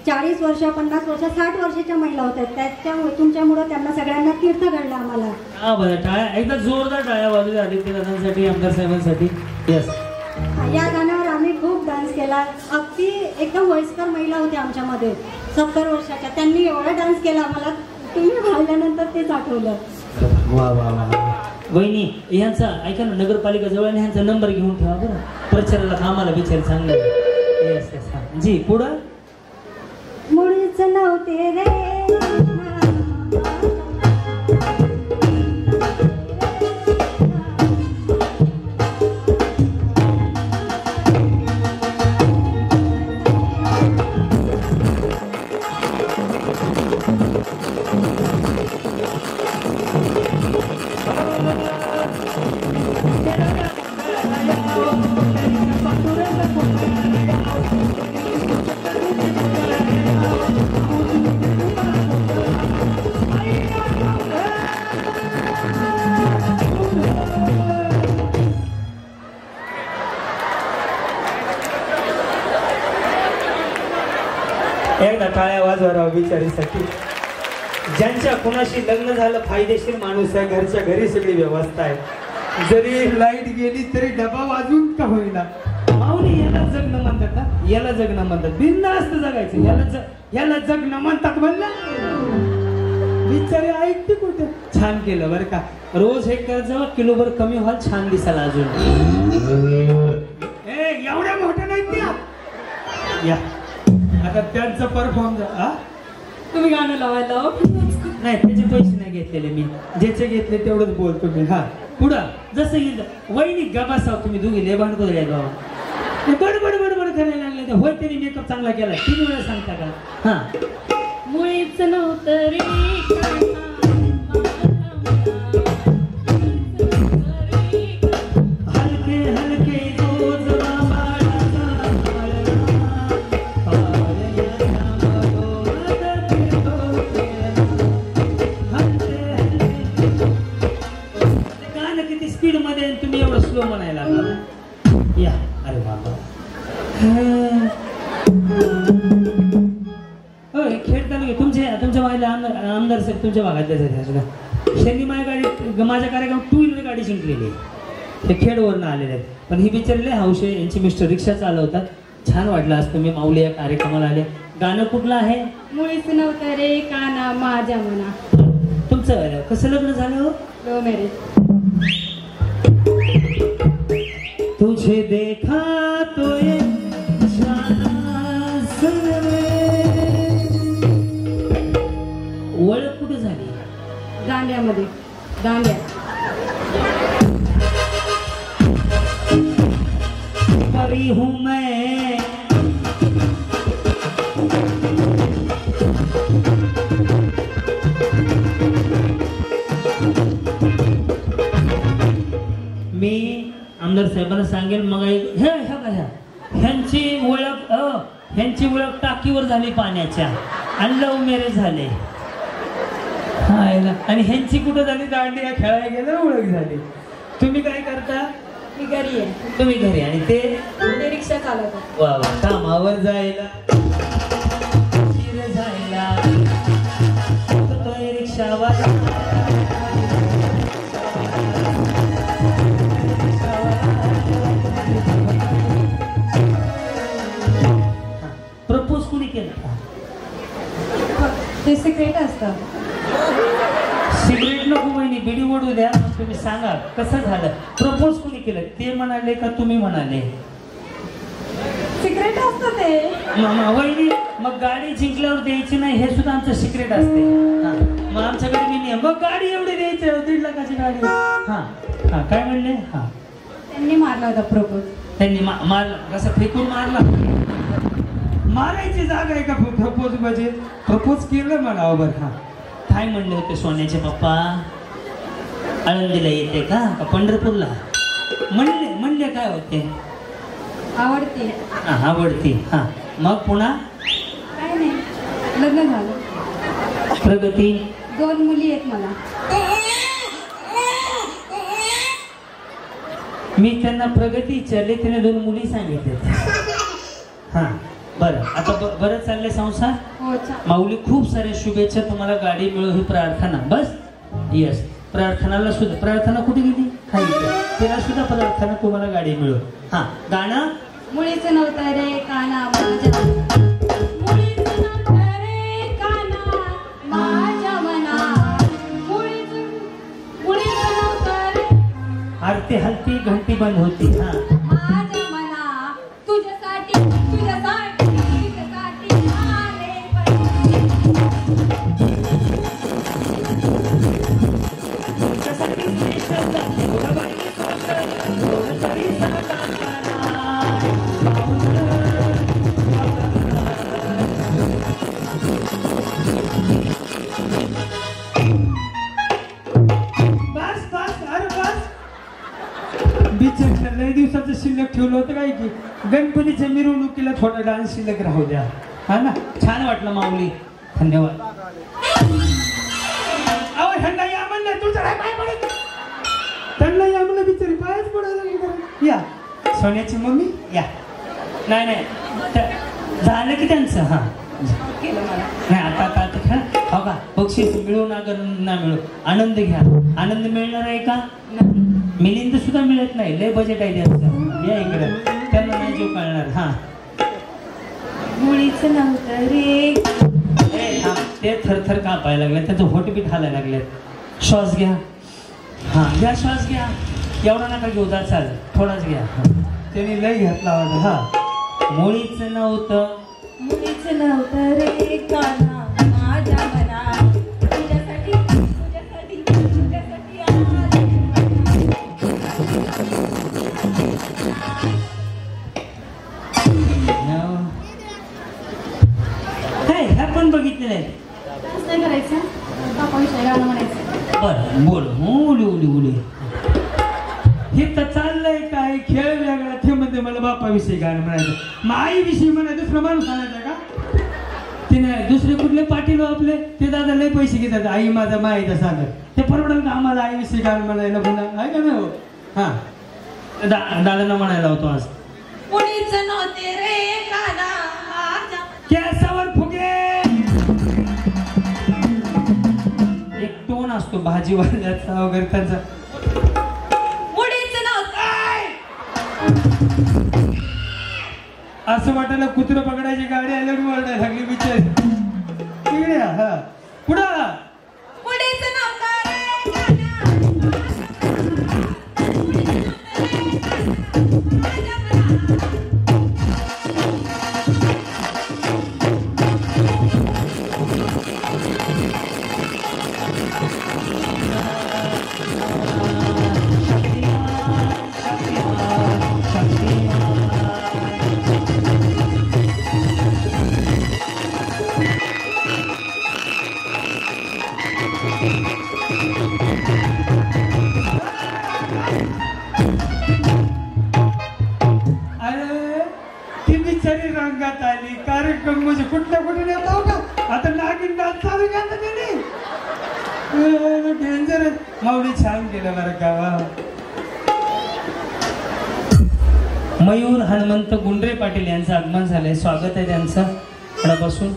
S5: 40 वर्ष 50 वर्ष 60 वर्षाच्या महिला होत्या त्याच्यामुळे तुमच्यामुळे त्यांना सगळ्यांना तीर्थ घडलं आम्हाला
S3: हा बरं टाळ्या एकदा जोरदार टाळ्या वाजवल्या आदित्य दादांसाठी आमदार साहेबांसाठी यस
S5: या गाण्यावर आम्ही खूप डान्स केला. अगदी एकदम वयस्कर महिला होत्या आमच्यामध्ये 70 वर्षाच्या, त्यांनी एवढा डान्स केला मला तुम्ही पाहिल्यानंतर तेच आठवलं.
S3: वा वा वा. वहिनी ह्यांचा ऐका ना, नगरपालिका जवळ ह्यांचा नंबर घेऊन ठेवा बरं, प्रचाराला कामाला बिचार चांगलं. येस येस जी. पुढं
S5: मुळीच नव्हते रे
S7: एकदा टाळ्या वाजवा बिचारीसाठी. ज्यांच्या कुणाशी लग्न झालं फायदेशीर माणूस आहे, घरच्या घरी सगळी व्यवस्था आहे, जरी लाईट गेली तरी डबा वाजून का होईना. माऊली याला जगणं म्हणतात का? याला जगणं म्हणतात. बिनधास्त जगायचं, याला जगणं म्हणतात म्हणलं. बिचारी ऐकते कुठे. छान केलं बरं का. रोज हे कर्ज किलोभर कमी व्हाल, छान दिसायला अजून. एवढ्या मोठ्या नाहीत त्या. या आता त्यांचं परफॉर्म.
S6: तुम्ही गाणं लावायला
S7: नाही, त्याचे पैसे नाही घेतलेले मी, ज्याचे घेतले तेवढंच बोलतो मी. हा पुढं जसं येईल. वहिनी गबासाव तुम्ही दोघी लय भांडतो रे बाबा. बडबड बडबड करायला लागले. होय त्यांनी मेकअप चांगला केला, 3 वेळा सांगता का? हा.
S8: मुळीच नव्हतं रे
S7: हलके हलके स्पीड मध्ये तुम्ही एवढं स्लो म्हणायला लागला. या अरे बाबा. खेळताना तुमच्या मागल्या आमदार साहेब तुमच्या भागातल्या त्यांनी माझ्या कार्यक्रम 2 व्हीलर गाडी जिंकलेली. ते खेडवरनं आलेले आहेत. पण ही बिचारले हौशे यांची मिस्टर रिक्षा चालवतात. छान वाटलं आज तुम्ही माऊली या कार्यक्रमाला आले. गाणं कुठलं आहे?
S6: मुळीच नव्हतं रे काना माझ्या मना.
S7: तुमचं कसं लग्न झालं हो?
S6: Love marriage.
S7: तुझे देखा तो ये ओळख कुठे झाली?
S6: दांड्यामध्ये. दांड्या.
S7: परी हूँ मैं मी आमदार साहेबांना सांगेल. मग ह्यांची ओळख टाकीवर झाली पाण्याच्या आणि लव्ह मॅरेज झाले. आणि ह्यांची कुठं झाली? दांडिया खेळायला गेलं, ओळख झाली. तुम्ही काय करता?
S6: मी घरी आहे.
S7: तुम्ही घरी आणि ते
S6: रिक्षा चालवतात.
S7: वा वा. कामावर जायला जायला रिक्षावर. प्रपोज कुणी केलं?
S6: ते सिक्रेट असतं.
S7: सिगरेट नको बहिणी, बिडी ओढू द्या. तुम्ही सांगा कसं झालं? प्रपोज कुणी केलं? ते म्हणाले का तुम्ही म्हणाले?
S6: सिक्रेट असतं ते.
S7: वहिनी मग गाडी जिंकल्यावर द्यायची नाही हे सुद्धा आमचं सिक्रेट असते. मग आमच्याकडे मी नाही. मग गाडी एवढी द्यायची 1.5 लाखाची गाडी. हा हा काय म्हणले? हा
S6: त्यांनी मारला होता प्रपोज.
S7: त्यांनी मारला कसं? फेकून मारला? मारायची जागा आहे का प्रपोज? म्हणजे प्रपोज केलं म्हणावं. बरं हा काय म्हणले होते सोन्याचे पप्पा? आळंदीला येते का पंढरपूरला? म्हणले काय होते?
S6: आवडते.
S7: आवडती. हा मग पुन्हा
S6: काय नाही, लग्न झालं.
S7: प्रगती?
S6: 2 मुली आहेत मला.
S3: मी त्यांना प्रगती विचारली, त्याने 2 मुली सांगितल्या. हा बरं, आता बरं चाललंय संसार. माऊली खूप साऱ्या शुभेच्छा तुम्हाला, गाडी मिळो ही प्रार्थना. बस यस, प्रार्थनाला सुद्धा, प्रार्थना कुठे गेली? तिला सुद्धा प्रार्थना तुम्हाला गाडी मिळो. हा गाणं
S9: मुळीच नव्हतं रे काना माझ्या, मुळीच नव्हतं रे काना माझ्या मना, मुळीच नव्हतं रे.
S3: आरती हलती घंटी बंद होती. हा
S9: माझ्या मना तुझ्यासाठी तुझ्यासाठी तुझ्यासाठी आले पाहिजे.
S7: लई दिवसाचं शिल्लक ठेवलं होतं काय की गणपतीच्या मिरवणुकीला थोडा डान्स शिल्लक राहू द्या. हा ना,
S3: छान वाटलं माऊली, धन्यवाद.
S7: अहो ह्यांना या म्हणलं तुझं काय पाय पडत, त्यांना या म्हणलं बिचारी पायच पडायला लागली. या सोन्याची मम्मी या.
S3: नाही नाही झालं की त्यांचं. हा नाही आता आता खेळ हो का, बक्षीस मिळू ना मिळू, आनंद घ्या. आनंद मिळणार आहे का? मिलिंद सुद्धा मिळत नाही, लय बजेट आहे त्यांचं. या इकडे, त्यांना नाही जो कळणार. हा
S4: मुळीच नव्हतं रे.
S3: ते थरथर कापायला लागले, त्याचं होटबीट हालायला लागले. श्वास घ्या. हा घ्या, श्वास घ्या. एवढा नका घेऊ, जा चाल, थोडाच घ्या.
S7: त्यांनी लय घेतला वाटत.
S3: हा मुळीच नव्हतं,
S4: मुळीच नव्हतं रे काना माझ्या मना, तुझ्यासाठी तुझ्यासाठी तुझ्यासाठी आले.
S3: ह्या पण बघितलेलं आहे.
S9: नाही करायचं, बापाविषयी गाणं म्हणायचं.
S3: बरं बोल. उली उली उली.
S7: हे तर चाललंय काय, खेळ वेगळा. ते म्हणते मला बापाविषयी गाणं म्हणायचं, मग आईविषयी म्हणायचं. दुसरं माणूस आणायचा का? ते नाही, दुसरे कुठले पाटील आपले ते दादा लय पैसे घेतात. आई माझा माईचा सांगत, ते परवडेल का आम्हाला आईविषयी गाणं म्हणायला? पुन्हा आहे का नाही हो? हा
S3: दादांना म्हणायला होतो आज.
S4: मुळीच नव्हते रे काना माझ्या.
S7: केसावर फुगे.
S3: एक टोन असतो भाजीवाल्याचा वगैरे त्यांचा.
S4: मुळीच नव्हतं.
S7: असं वाटायला कुत्रं पकडायची गाडी आल्यावर ओरडायला लागली बिचारी. तिकडे हा पुढं.
S4: मुळीच नव्हतं रे काना.
S7: रंगात आली. कार्यक्रम म्हणजे कुठल्या कुठे नेतो का? आता नागिन डान्स चालू केला त्याने. डेंजर आहे. माऊली छान केलं बरं का.
S3: मयूर हनुमंत गुंडरे पाटील यांचं आगमन झालंय. स्वागत आहे त्यांचं बसून.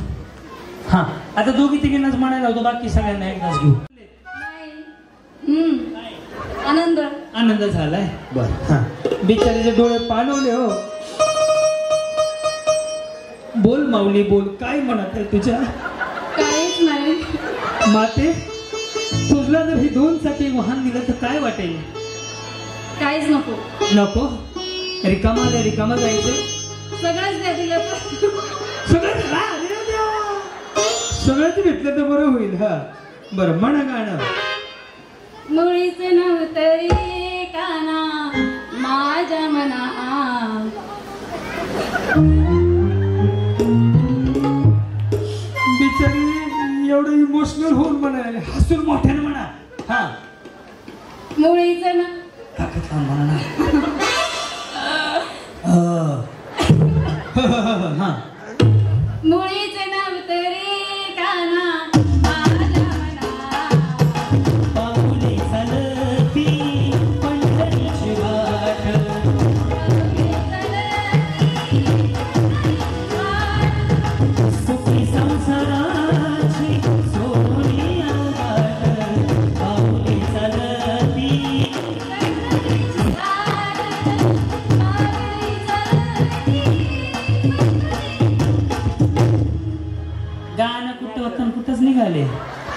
S3: हा आता दोघी तिघींनाच म्हणायला होतो, बाकी सगळ्यांना एकदाच घेऊ.
S9: आनंद
S3: आनंद झालाय. बर हा बिचारीचे डोळे पालवले हो. बोल माऊली बोल, काय म्हणत आहे तुझ्या?
S9: काहीच नाही.
S3: माते तुझला जर ही 2 चाकी वाहन दिलं तर काय वाटेल?
S9: काहीच नको.
S3: नको? रिकामा दे, रिकामा जायचं.
S9: सगळंच द्या दिलं तर.
S7: सगळंच भेटलं तर बरं होईल. हा बरं म्हणा गाणं.
S9: मुळीच नव्हतं रे काना माझ्या मना,
S7: बिचारी एवढं इमोशनल होऊन म्हणाले. हसून मोठ्याने म्हणा. हा
S9: मुळीच ना
S3: म्हणा. हा
S9: मुळीच नव्हतं रे काना माझ्या मना,
S3: पाऊले चालती पंढरीची वाट, सुखी संसाराची सोनी आवाट, पाऊले चालती निघाले.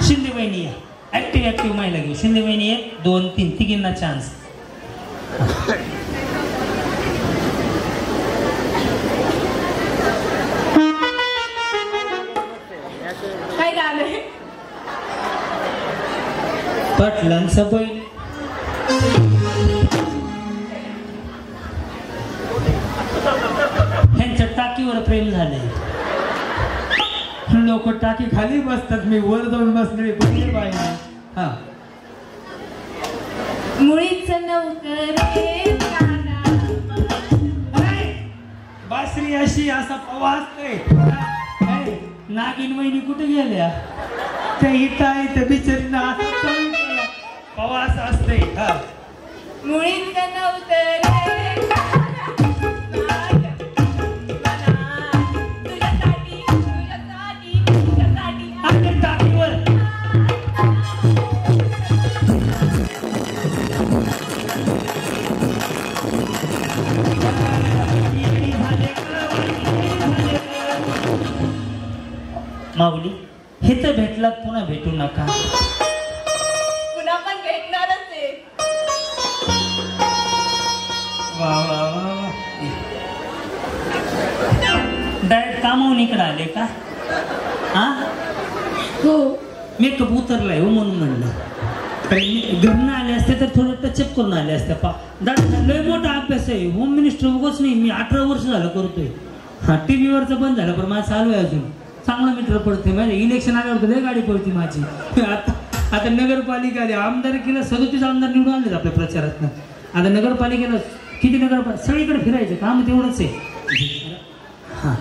S3: शिंदे बहिणी ऍक्टिव्ह महिला घेऊ. शिंदे बहिणी 1 2 3 तिघींना चान्स.
S4: काय झालंय?
S3: पाटलांचा बैल. ह्यांच्या टाकीवर प्रेम झाले. लोक टाकी खाली बसतात, मी वर जाऊन बसले पाहिजे. हा
S4: मुळीच नव्हतं रे
S3: बासरी अशी असा पवासतोय. नागिन वहिनी कुठे गेल्या? त्या इथं आहे त्या बिचारीला पवास असते. हा
S4: मुळीच नव्हतं रे
S3: आपल्या टाकीवर. माऊली हे तर भेटलात, पुन्हा भेटू नका.
S4: पुन्हा पण भेटणारच आहे.
S3: वा वा वा. डायरेक्ट कामावून इकडे आले का? हा
S4: हो.
S3: मेकअप उतरलाय हो म्हणून म्हणलं. घरनं आले असते तर थोडं टचअप करून आले असते. लय मोठा अभ्यास आहे. होम मिनिस्टर उगाच नाही. मी 18 वर्ष झालं करतोय. हा TV वरचं बंद झालं पण माझं चालू आहे अजून. चांगला मीटर पडते माझे. इलेक्शन आल्यावर लय गाडी पडते माझी. आता नगरपालिका आली. आमदारकीला 37 आमदार निवडून आणलेत आपल्या प्रचारातनं. आता नगरपालिकेला किती नगरपालिका सगळीकडे फिरायचं काम तेवढंच आहे. हा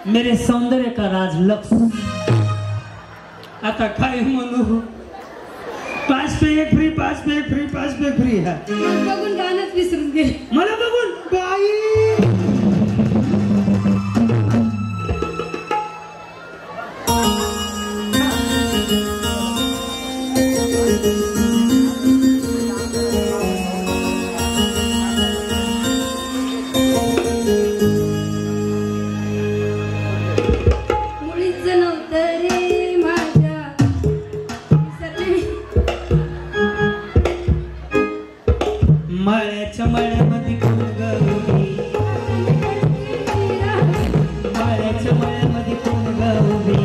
S3: मेरे सौंदर्य का राज लक्ष. आता काय म्हणू? 5 पे 1 फ्री, 5 पे 1 फ्री, 5 पे 1 फ्री.
S4: बघून गाणंच विसरून गेले.
S3: मला बघून बाई. मळ्याच्या मळ्यामध्ये कोण गौरी. मळ्याच्या मळ्यामध्ये कोण गौरी.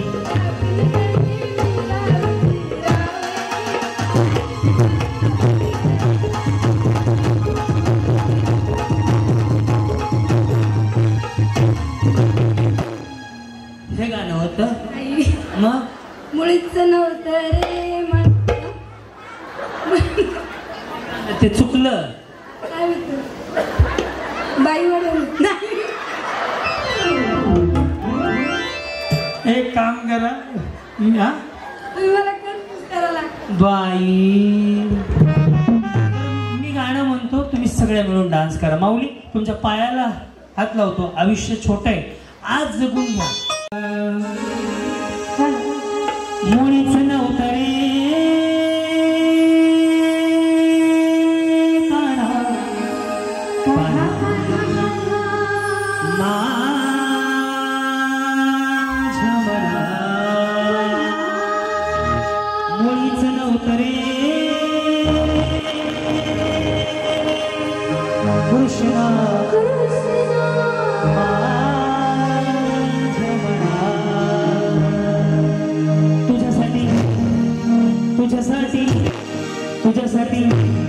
S3: हे गाणं होतं. मग
S4: मुळीच नव्हतं रे
S3: ते चुकलं. एक काम करा. बाई मी गाणं म्हणतो, तुम्ही सगळ्या मिळून डान्स करा. माऊली तुमच्या पायाला हात लावतो. आयुष्य छोट आहे, आज जगून घ्या. मुळीच नव्हतं रे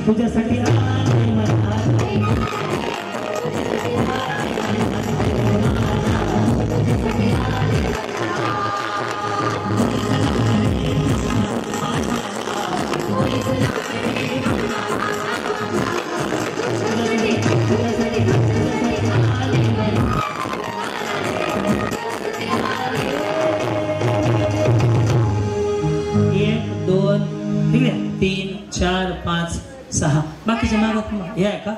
S3: तुझ्यासाठी बाकीच्या मागत हे आहे का?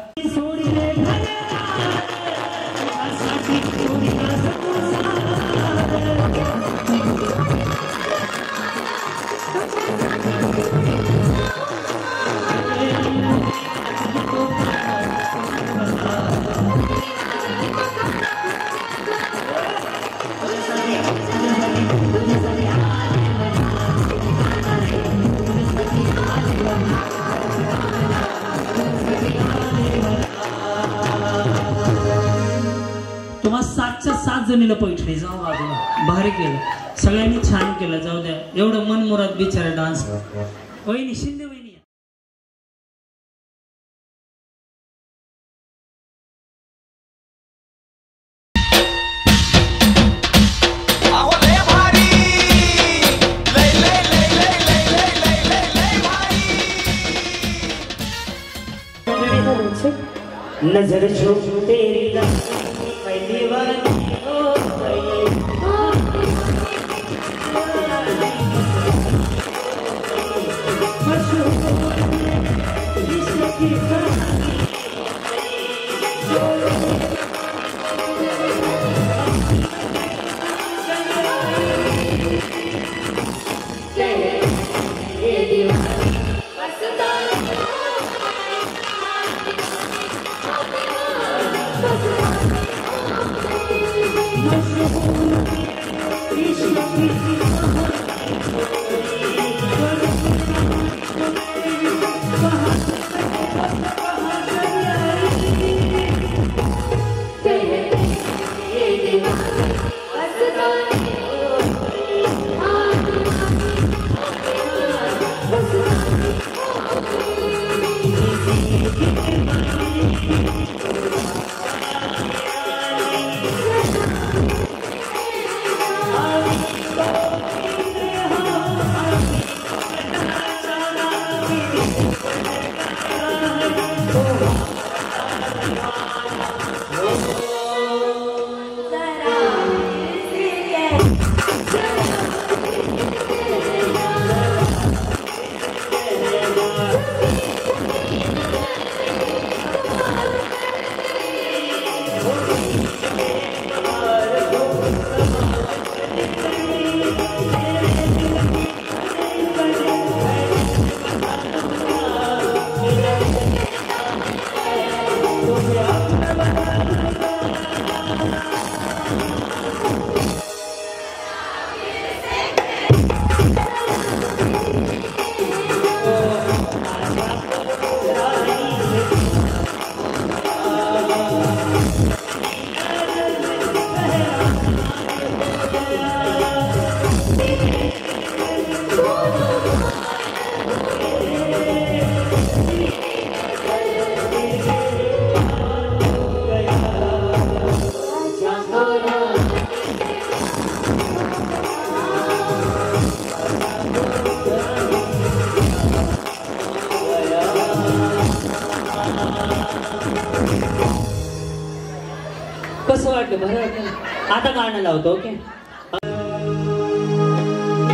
S3: तुम्हाला 7च्या 7 जणीला पैठणी जाऊ बाजूला भारी केलं सगळ्यांनी छान केलं जाऊ द्या एवढं मनमुराद बिचारा डान्स वहिनी शिंदे वहिनी नजर जो तेरी मैं दीवानी हो गई कसं वाटलं बरं वाटलं आता गाणं लावतो ओके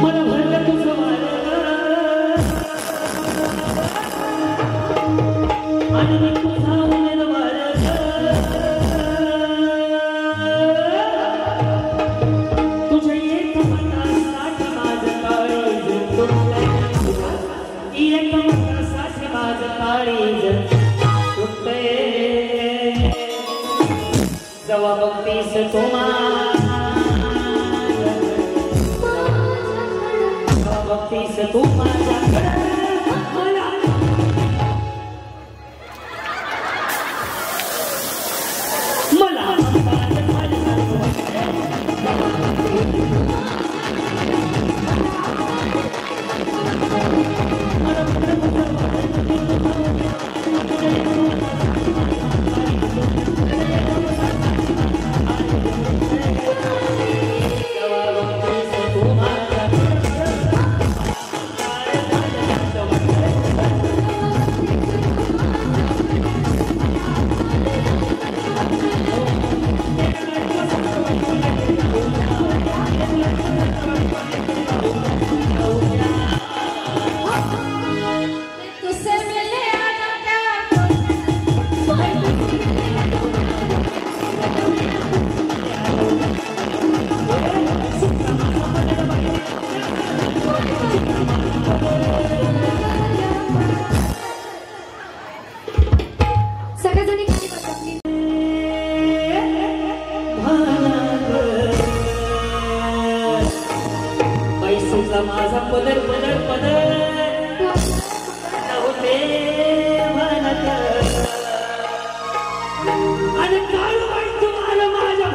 S3: मला भरलं तुझं आणि मी तुझा उमेदवार तुझ्या एक मनासाठी माझं काळीज तुटलंय एक मनासाठी माझं काळीज तुटलंय जवा बघतीस तू माझ्याकडे मला माझा पदर पदर पदर होते म्हणत आणि काळ वाईट तुम्हाला माझ्या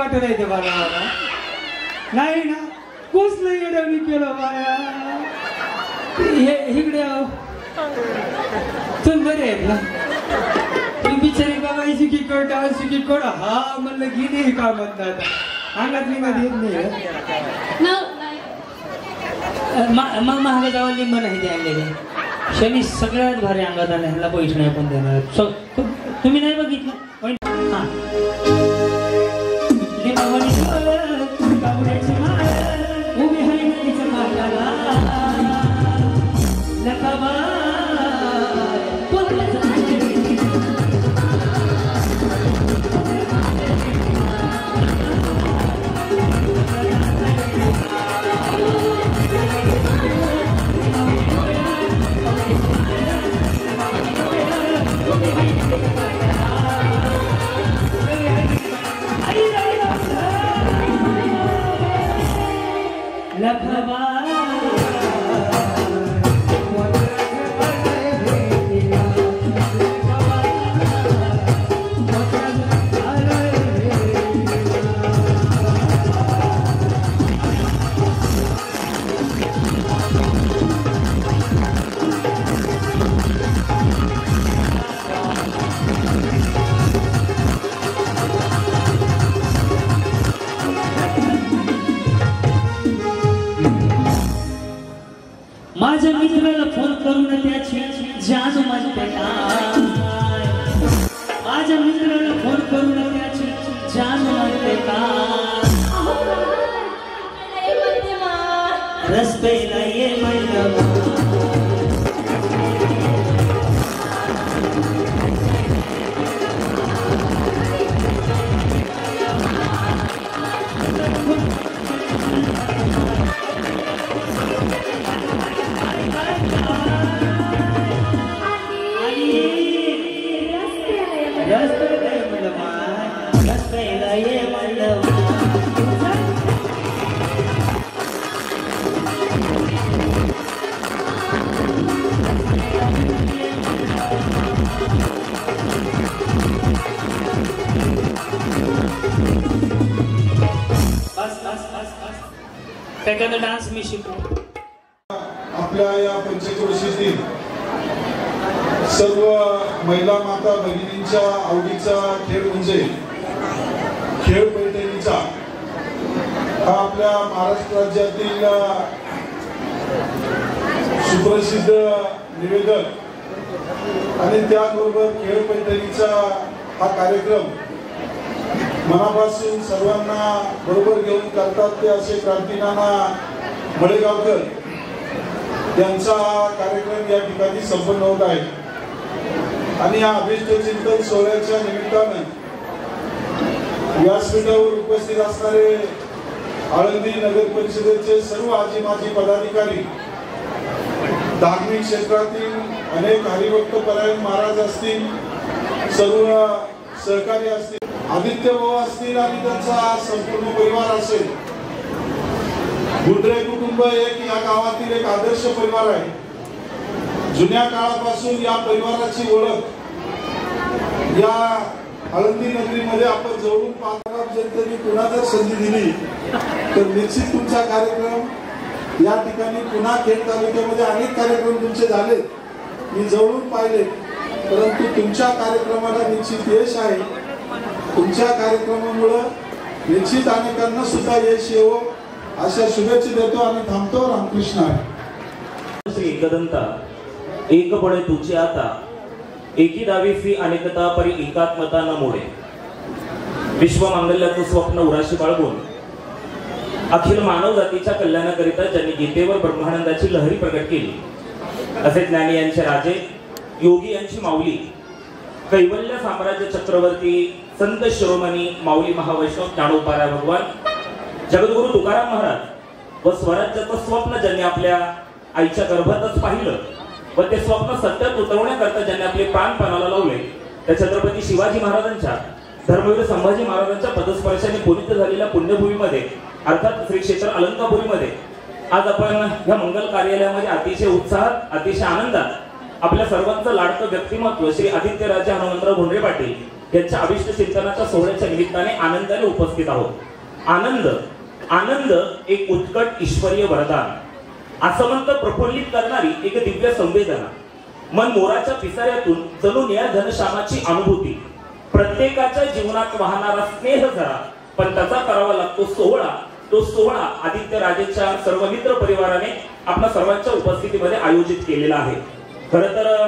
S7: वाटत आहे ते मला नाही ना कसलं येड्यावणी केलं बाया हे इकडे तुम्ही बरे आहेत ना मी बिचारी बघायची की कड डान्स की कड हा म्हणलं गेली का म्हणतात अंगात लिंगात येत नाही मग महाग जावा लिंब नाही ते आणलेले शनी सगळ्यात भारी अंगात ह्याला पैसे नाही पण देणार तुम्ही नाही बघितलं हा उभी आहे नदीच्या काठाला माझ्या मित्राला फोन करून त्याची जान म्हणते काय माझ्या मित्राला फोन करून त्याची जान म्हणते काय रस्त्याला ये म्हणलं त्याच्यानं डान्स मी शिकलो
S10: आपल्या या पंचक्रोशीतील सर्व महिला माता भगिनींच्या आवडीचा खेळ म्हणजे खेळ पैठणीचा हा आपल्या महाराष्ट्र राज्यातील सुप्रसिद्ध निवेदक आणि त्याबरोबर खेळ पैठणीचा हा कार्यक्रम मनापासून सर्वांना बरोबर घेऊन करतात ते असे क्रांतीनाना मळेगावकर यांचा कार्यक्रम या ठिकाणी संपन्न होत आहे आणि या अभिष्ट चिंतन सोहळ्याच्या निमित्तानं व्यासपीठावर उपस्थित असणारे आळंदी नगर परिषदेचे सर्व आजी माजी पदाधिकारी धार्मिक क्षेत्रातील अनेक हरिभक्त परायण महाराज असतील सर्व सहकारी असतील आदित्य भाऊ असतील आणि त्यांचा संपूर्ण परिवार असेल गुंडरे कुटुंब एक या गावातील एक आदर्श परिवार आहे जुन्या काळापासून या परिवाराची ओळख या आळंदी नगरीमध्ये आपण जवळून पाहणार जनतेने पुन्हा जर संधी दिली तर निश्चित तुमचा कार्यक्रम या ठिकाणी पुन्हा खेड तालुक्यामध्ये अनेक कार्यक्रम तुमचे झाले मी जवळून पाहिले परंतु तुमच्या कार्यक्रमाला निश्चित यश आहे तुमच्या कार्यक्रमामुळे निश्चित अनेकांना सुद्धा यश येवो अशा शुभेच्छा देतो आणि थांबतो रामकृष्ण
S11: श्री एकदंता एक पडे तुझे आता एकी दावीसी अनेकता परी एकात्मता न मोडे विश्व मांगल्याचं स्वप्न उराशी बाळगून अखिल मानव जातीच्या कल्याणाकरिता ज्यांनी गीतेवर ब्रह्मानंदाची लहरी प्रकट केली असे ज्ञानी यांचे राजे योगी यांची माऊली कैवल्य साम्राज्य चक्रवर्ती संत शिरोमणी माऊली महावैष्णव ज्ञानोबाराय भगवान जगद्गुरु तुकाराम महाराज व स्वराज्याचं स्वप्न ज्यांनी आपल्या आईच्या गर्भातच पाहिलं व ते स्वप्न सत्यात उतरवण्याकरता ज्यांनी आपले प्राण पणाला लावले त्या छत्रपती शिवाजी महाराजांच्या धर्मवीर संभाजी महाराजांच्या पदस्पर्शाने पुनित झालेल्या पुण्यभूमीमध्ये अर्थात श्री क्षेत्र अलंकापुरीमध्ये आज आपण या मंगल कार्यालयामध्ये अतिशय उत्साहात अतिशय आनंदात आपल्या सर्वांचं लाडकं व्यक्तिमत्व श्री आदित्यराजे हनुमंतराव भोंडरे पाटील यांच्या अभिष्ट चिंतनाच्या सोहळ्याच्या निमित्ताने आनंदाने उपस्थित आहोत. आनंद आनंद एक उत्कट ईश्वरीय वरदान, आसमंत प्रफुल्लित करणारी एक दिव्य संवेदना, मन मोराच्या पिसाऱ्यातून जणू निळ्या घनश्यामाची अनुभूती, प्रत्येकाच्या जीवनात वाहणारा स्नेह झरा, पण त्याचा करावा लागतो सोहळा. तो सोहळा आदित्य राजेच्या सर्व मित्र परिवाराने आपल्या सर्वांच्या उपस्थितीमध्ये आयोजित केलेला आहे. खरं तर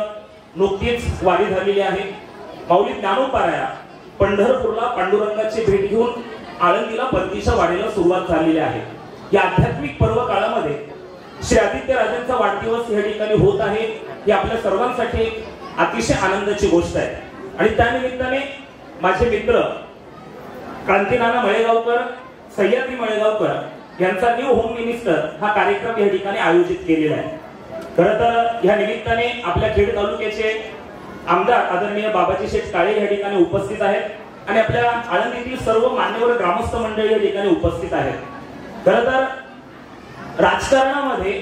S11: नुकतीच वारी झालेली आहे. माऊली ज्ञानोपाराया पंढरपूरला पांडुरंगाची भेट घेऊन आळंदीला परतीच्या वारीला सुरुवात झालेली आहे. या आध्यात्मिक पर्व काळामध्ये श्री आदित्य राजांचा वाढदिवस या ठिकाणी होत आहे. ही आपल्या सर्वांसाठी एक अतिशय आनंदाची गोष्ट आहे. आणि त्यानिमित्ताने माझे मित्र क्रांतीनाना मळेगावकर, सह्याद्री मळेगावकर यांचा न्यू होम मिनिस्टर हा कार्यक्रम या ठिकाणी आयोजित केलेला आहे. खरं तर या निमित्ताने आपल्या खेड तालुक्याचे आमदार आदरणीय बाबाजी शेठ काळे या ठिकाणी उपस्थित आहेत आणि आपल्या आळंदीतील सर्व मान्यवर ग्रामस्थ मंडळी या ठिकाणी उपस्थित आहेत. खरं तर राजकारणामध्ये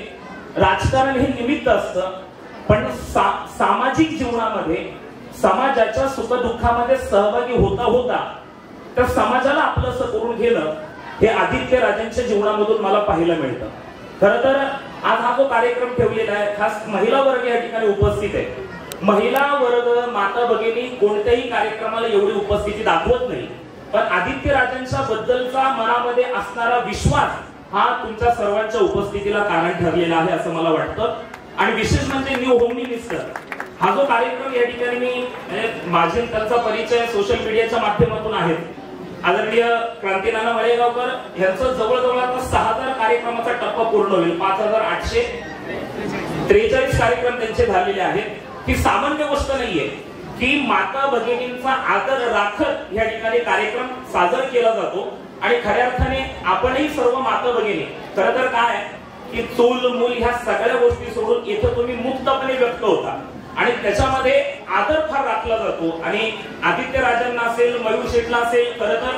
S11: राजकारण हे निमित्त असतं, पण सामाजिक जीवनामध्ये समाजाच्या सुखदुःखामध्ये सहभागी होता होता तर समाजाला आपलंसं करून घेणं हे आदित्य राजांच्या जीवनामधून मला पाहायला मिळतं. खरं तर आज हा जो कार्यक्रम ठेवलेला आहे खास महिला वर्ग या ठिकाणी उपस्थित आहे. महिला वर्ग, माता भगिनी कोणत्याही कार्यक्रमाला एवढी उपस्थिती दाखवत नाही, पण आदित्य राजांच्या बद्दलचा मनामध्ये असणारा विश्वास हा तुमच्या सर्वांच्या उपस्थितीला कारण ठरलेला आहे असं मला वाटतं. आणि विशेष म्हणजे न्यू होम मिनिस्टर हा जो कार्यक्रम या ठिकाणी मी माझे त्यांचा परिचय सोशल मीडियाच्या माध्यमातून आहे. आदरणीय क्रांतीनाना मळेगावकर यांचं जवळजवळ आता 6000 कार्यक्रमाचा टप्पा पूर्ण होईल. 5843 कार्यक्रम त्यांचे झालेले आहेत. ही सामान्य गोष्ट नाहीये की माता भगिनींचा आदर राखत या ठिकाणी कार्यक्रम सादर केला जातो. आणि खऱ्या अर्थाने आपणही सर्व माता भगिनी खरं तर काय की चूल मूल ह्या सगळ्या गोष्टी सोडून इथं तुम्ही मुक्तपणे व्यक्त होता आणि त्याच्यामध्ये आदर फार राखला जातो. आणि आदित्य राजांना असेल, मयूर शेठला असेल, खरं तर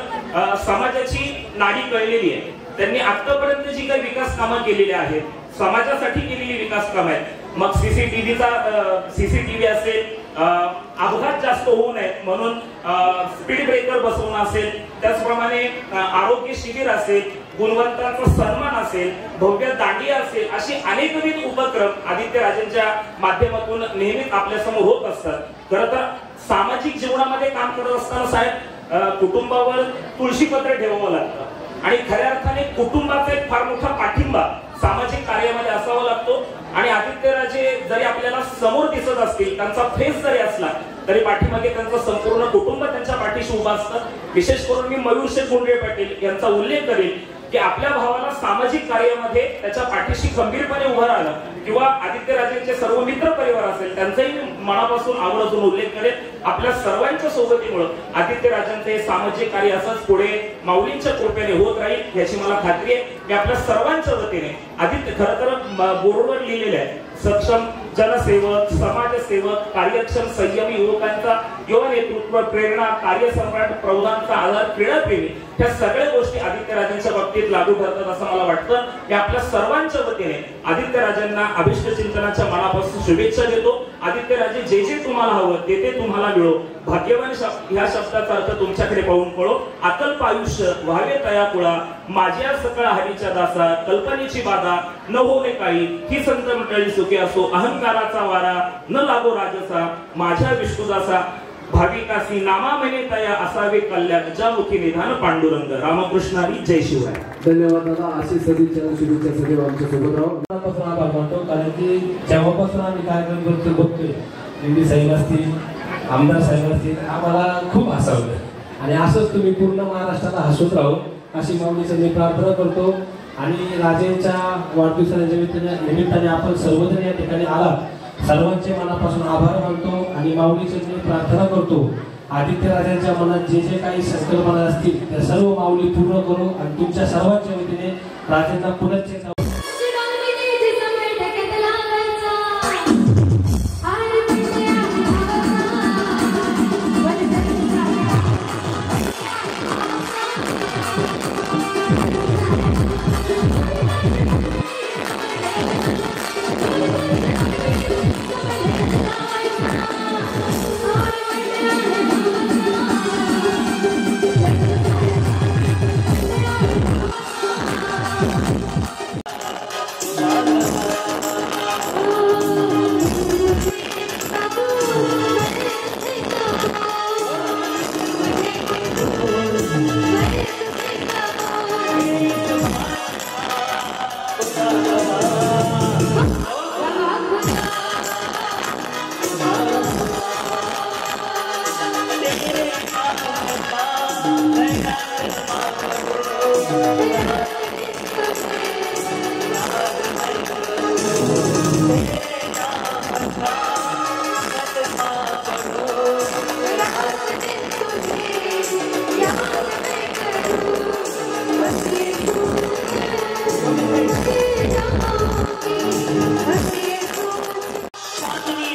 S11: समाजाची नाडी कळलेली आहे. त्यांनी आतापर्यंत जी काही विकास कामं केलेली आहेत, समाजासाठी केलेली विकास कामं आहेत, मग सीसीटीव्ही असेल, अपघात जास्त होऊ नयेत म्हणून स्पीड ब्रेकर बसवणं असेल, त्याचप्रमाणे आरोग्य शिबिर असेल, गुणवंतांचा सन्मान असेल, भव्य दांडिया असेल, अशी अनेकविध उपक्रम आदित्य राजांच्या माध्यमातून नेहमीच आपल्या समोर होत असतात. खरं तर सामाजिक जीवनामध्ये काम करत असताना साहेब कुटुंबावर तुळशीपत्र ठेवावं लागतं आणि खऱ्या अर्थाने कुटुंबाचा एक फार मोठा पाठिंबा सामाजिक कार्यामध्ये असावा लागतो. आणि आदित्यराजे जरी आपल्याला समोर दिसत असतील, त्यांचा फेस जरी असला तरी पाठीमागे त्यांचं संपूर्ण कुटुंब त्यांच्या पाठीशी उभं असतं. विशेष करून मी मयूर शेठ गुंडे पाटील यांचा उल्लेख करेल की आपल्या भावाला सामाजिक कार्यामध्ये त्याच्या पाठीशी खंबीरपणे उभं राहिलं, किंवा आदित्य राजेंचे सर्व मित्र परिवार असेल त्यांचाही मनापासून आवर्जून उल्लेख करेल. आपल्या सर्वांच्या सोबतीमुळे आदित्य राजांचे हे सामाजिक कार्य असंच पुढे माऊलींच्या कृपेने होत राहील याची मला खात्री आहे. मी आपल्या सर्वांच्या वतीने आदित्य खरं तर बोर्डवर लिहिलेले आहे, सक्षम जनसेवक, समाजसेवक, कार्यक्षम संयमी युवकांचा युवा नेतृत्व, प्रेरणा, कार्यसम्राट, प्रौढांचा आधार, क्रीडाप्रेमी, ह्या सगळ्या गोष्टी आदित्य राजांच्या बाबतीत लागू ठरतात असं मला वाटतं. मी आपल्या सर्वांच्या वतीने आदित्य राजांना अभिष्ट चिंतनाच्या मनापासून शुभेच्छा देतो. आदित्य राजे जे जे तुम्हाला हवं ते ते तुम्हाला मिळो. भाग्यवान ह्या शब्दाचा अर्थ तुमच्याकडे पाहून कळो. अकल्प आयुष्य व्हावे तया कुळा, माझ्या सकळ हरीच्या दासा, कल्पनेची बाधा न होणे काही, ही संत मंडळी सुखी असो, अहंकाराचा वारा न लागो राजसा, माझ्या विष्णुदासा, भाविकासी नामा म्हणे तया असावे कल्याण, ज्या मुखी निधान पांडुरंग. रामकृष्णारी जय शिवराय.
S12: धन्यवाद दादा. अशी सदिच्छा शुभेच्छा सगळे आमच्या सोबत राहू. आभार मानतो, कारण की जेव्हापासून आम्ही कार्यक्रम करतो बघतोय, एमडी साहेब असतील, आमदार साहेब असतील, आम्हाला खूप हसवलं आणि असंच तुम्ही पूर्ण महाराष्ट्राला हसवत राहू अशी माऊलीचं मी प्रार्थना करतो. आणि राजेंच्या वाढदिवसाच्या निमित्ताने आपण सर्वजण या ठिकाणी आला, सर्वांचे मनापासून आभार मानतो आणि माऊलीची मी प्रार्थना करतो. आदित्य राजांच्या मनात जे जे काही संकल्पना असतील त्या सर्व माऊली पूर्ण करू आणि तुमच्या सर्वांच्या वतीने राजांना पुनश्च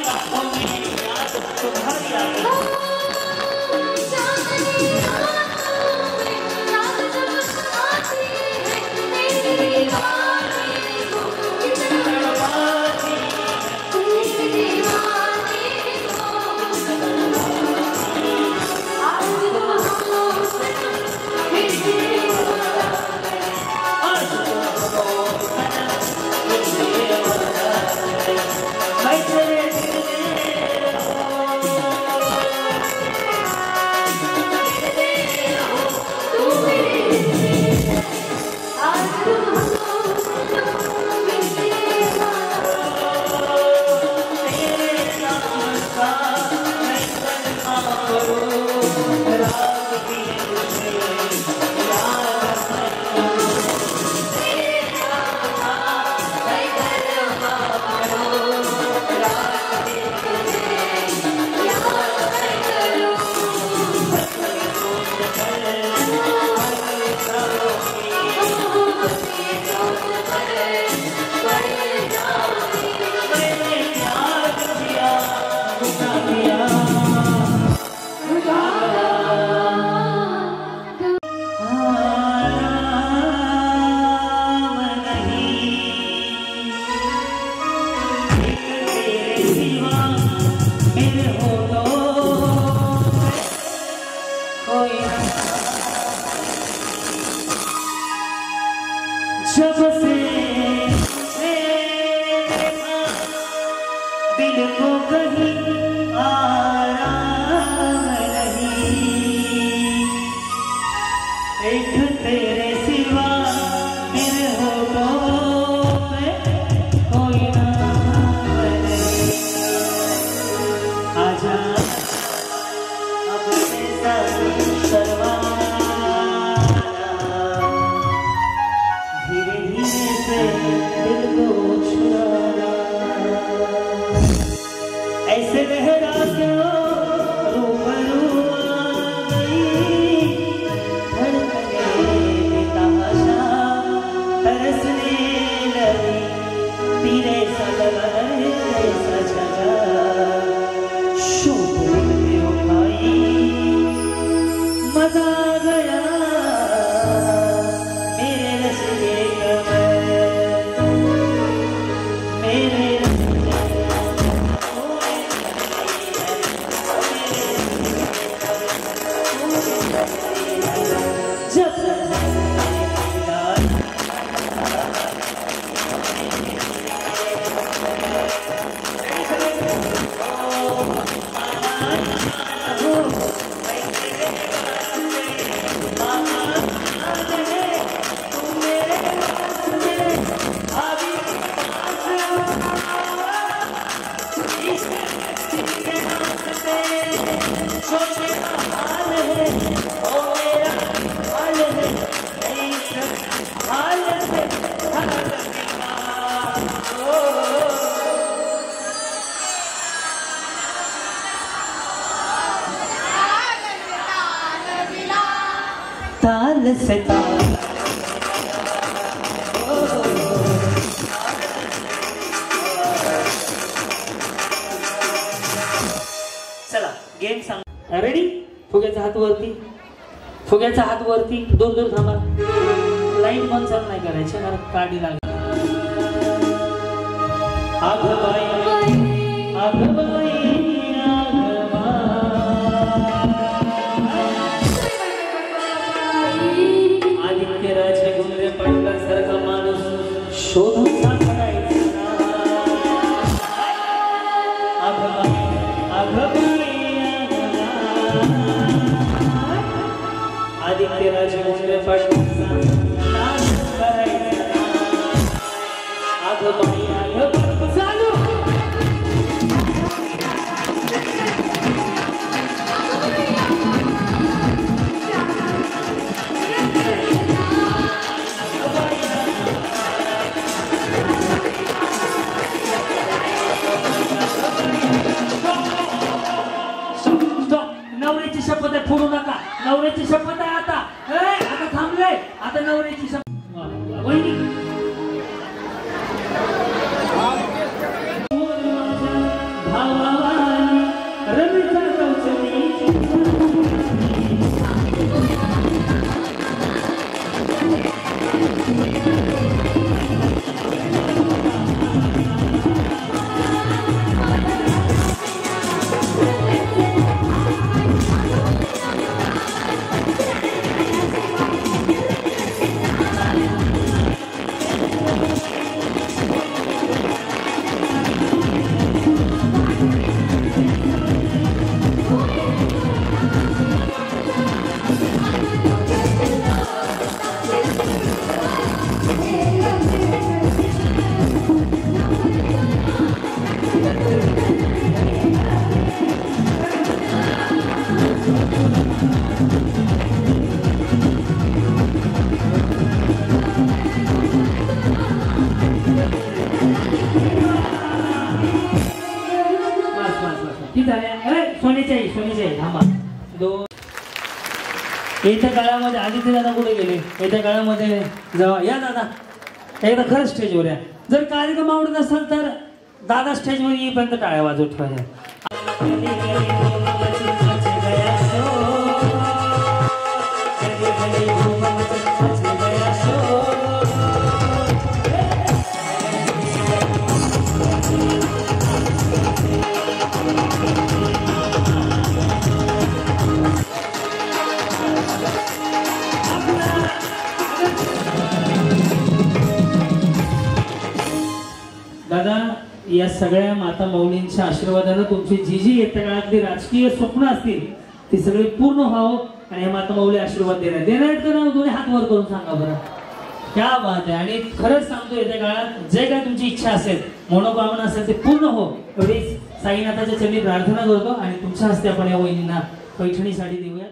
S3: बाहों में याद तुम्हारी याद चला गेम सांग रेडी फुग्याचा हात वरती फुग्याचा हात वरती दूर दूर थांबा लाईट बंद चालू नाही करायची कारण काढी लागेल आघबाई आघबाई आदित्य राजे गुंडे पडका सारखा माणूस शोधून सापडायचा आघबाई आघबाई आदित्य राजे गुंडे पडका नाच करायचा आघबाई आघबाई चालू नवऱ्याची शपथ आहे फोडू नका नवऱ्याची शपथ आहे आता आता थांबले आता नवऱ्याची शपथ वहिनी भाव ठीक आहे. अरे सोनीचे थांबा. दोन. येत्या काळामध्ये आदित्य दादा कुठे गेले? येत्या काळामध्ये जेव्हा या दादा एकदा खरंच स्टेजवर या. जर कार्यक्रम आवडत असेल तर दादा स्टेजवर येईपर्यंत टाळ्या वाजवत ठेवायच्या. दादा या सगळ्या माता माऊलींच्या आशीर्वादानं तुमची जी येत्या काळातली राजकीय स्वप्न असतील ती सगळी पूर्ण व्हावं आणि या माता माऊली आशीर्वाद देणार तर दोन्ही हात वर करून सांगा बरं. क्या बात आहे. आणि खरंच सांगतो येत्या काळात जे काय तुमची इच्छा असेल मनोकामना असेल ते पूर्ण हो एवढीच साईनाथाच्या चरणी प्रार्थना करतो. आणि तुमच्या हस्ते आपण या वहिनींना पैठणी साडी देऊया.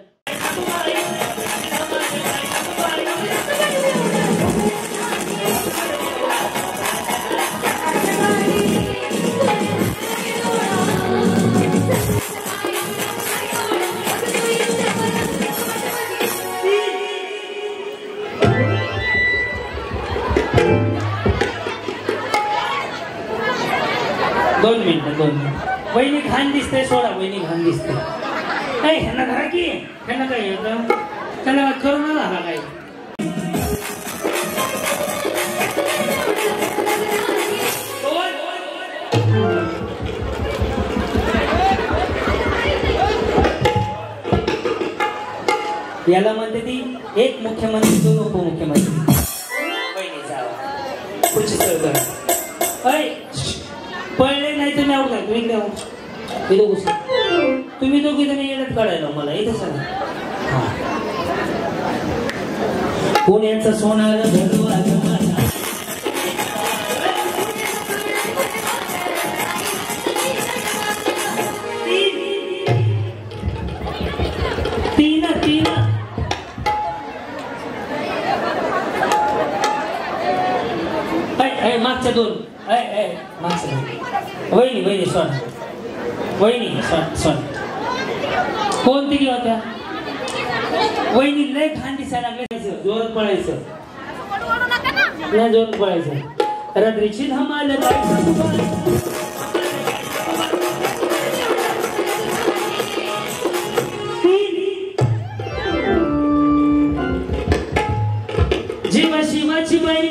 S3: दोन मिनिट वहिनी घाण दिसते. सोडा वहिनी घाण दिसते. काय ह्यांना घरा की ह्यांना काय येतं त्याला करोना झाला काय. याला म्हणते ती एक मुख्यमंत्री दोन उपमुख्यमंत्री. वहिनीचा पुढची सर करा. पळले नाही तर मी आवड काय तुम्ही इथं घुस. तुम्ही दोघी जण येण्यात काढायला मला इथं सांगा. पुण्याचं सोनार तीन मागच्या दोन वहिनी सॉन वहिनी सॉन कोण तिघी होत्या? वहिनी लय घाण दिसायला लागले. जोरात पळायचं नाही जोरात पळायचं. रात्रीची धमाल जीवा शिवाची बाई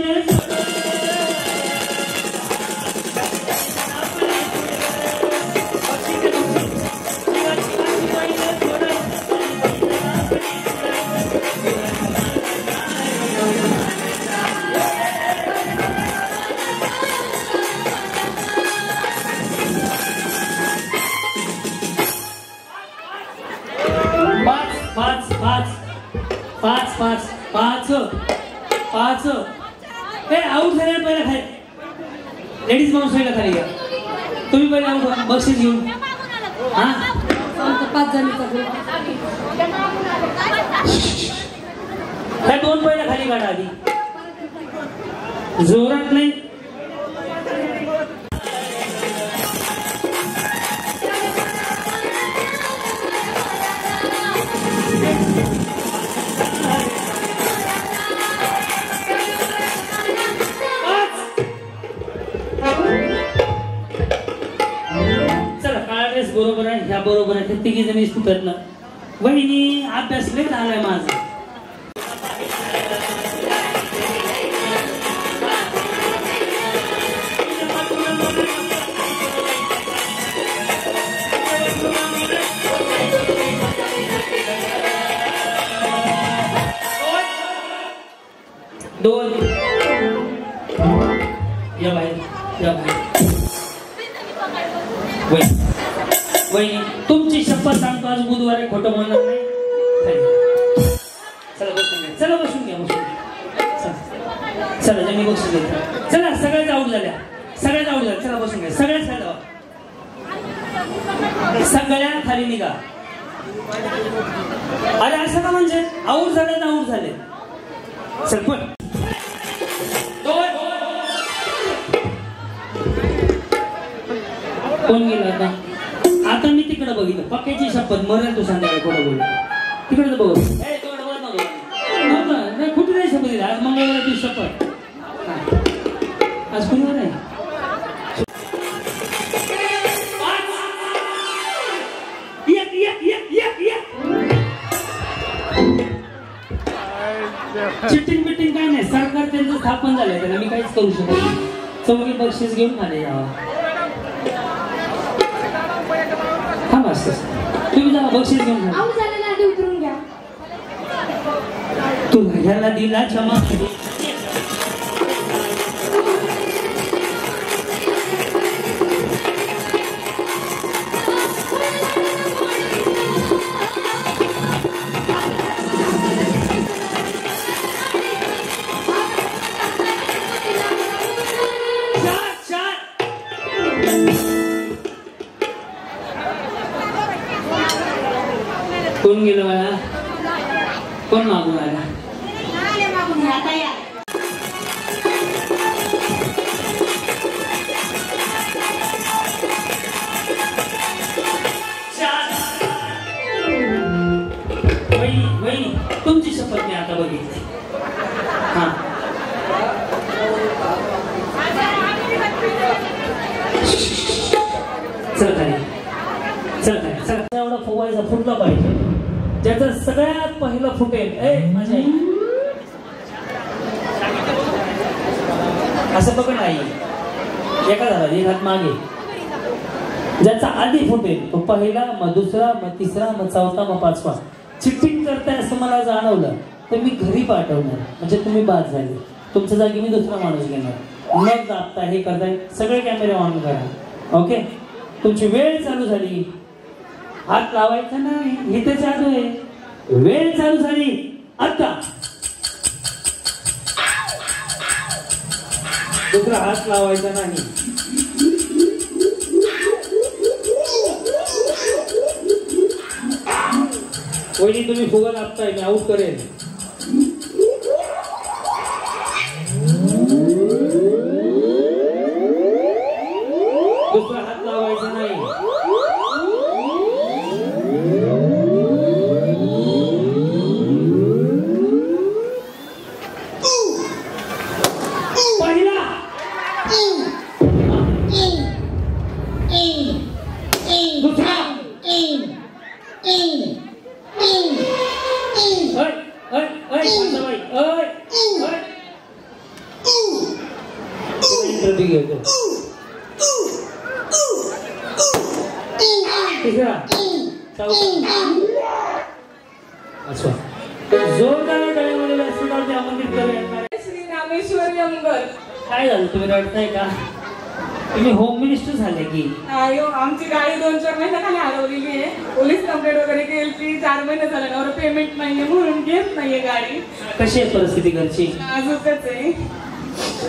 S3: पाच आऊट झाल्या पहिला खाली. लेडीज माणूस पहिला खाली घ्या. तुम्ही पहिले आऊट बक्षीस घेऊन. हा 5 जण काय दोन पहिला खाली काढा आधी जोरात नाही. बरोबर आहे ह्या बरोबर आहे. तिघी जणी सुटत. वहिनी अभ्यास लय झालाय माझा. दोन या बाहेर वहिनी तुमची शपथ सांगतो आज बुधवार आहे खोटं बोलणार नाही. चला बसून घ्या चला जमी बसून घ्या. चला सगळ्याच आऊट झाल्या. चला बसून घ्या. सगळ्याच खाली सगळ्या खाली निघा. अरे असं का म्हणजे आऊट झाले. चल पण कोण गेला आता? आता मी तिकडे बघितलं पक्क्याची शपथ मरेल तू संध्याकाळी खोटं बोल तिकडे बघ नाही कुठे नाही शपथ दिली आज मंगळवार शपथ आज कुणीवर आहे चिटिंग बिटिंग काय नाही सरकार त्यांचं स्थापन झालंय त्याला मी काहीच करू शकत नाही चौघी बक्षीस घेऊन खाली यावं थांबा तुम्ही जा बक्षीस घेऊन
S5: उतरून घ्या
S3: तू ह्याला दिला क्षमा कोण गेलं मला कोण मागून आला वहिनी तुमची शपथ मी आता बघितली हा चल खाली चल खाली चल एवढा फुवायचा फुटला पाहिजे ज्याचं सगळ्यात पहिलं फुटेल माझ्या असं बघ नाही एका झाला एक हात मागे ज्याचा आधी फुटेल तो पहिला मग दुसरा मग तिसरा मग चौथा मग पाचवा चिटिंग करताय असं मला जाणवलं तर मी घरी पाठवणार म्हणजे तुम्ही बाद झाले तुमच्या जागी मी दुसरा माणूस घेणार न दाबता हे करताय सगळे कॅमेरे ऑन करा ओके तुमची वेळ चालू झाली हात लावायचा नाही इथे चालू आहे वेळ चालू झाली आता दुसरा हात लावायचा नाही वहिनी तुम्ही फुगा लागताय मी आऊट करेन दुसरा हात लावायचा नाही काय झालं तुम्ही रडताय का तुम्ही होम मिनिस्टर झाले की
S6: आमची गाडी 2-4 महिन्याखाली हरवलेली आहे पोलीस कंप्लेंट वगैरे केली 4 महिने झाले ना पेमेंट नाहीये म्हणून घेत नाहीये गाडी
S3: कशी आहे परिस्थिती घरची
S6: नाजूकच आहे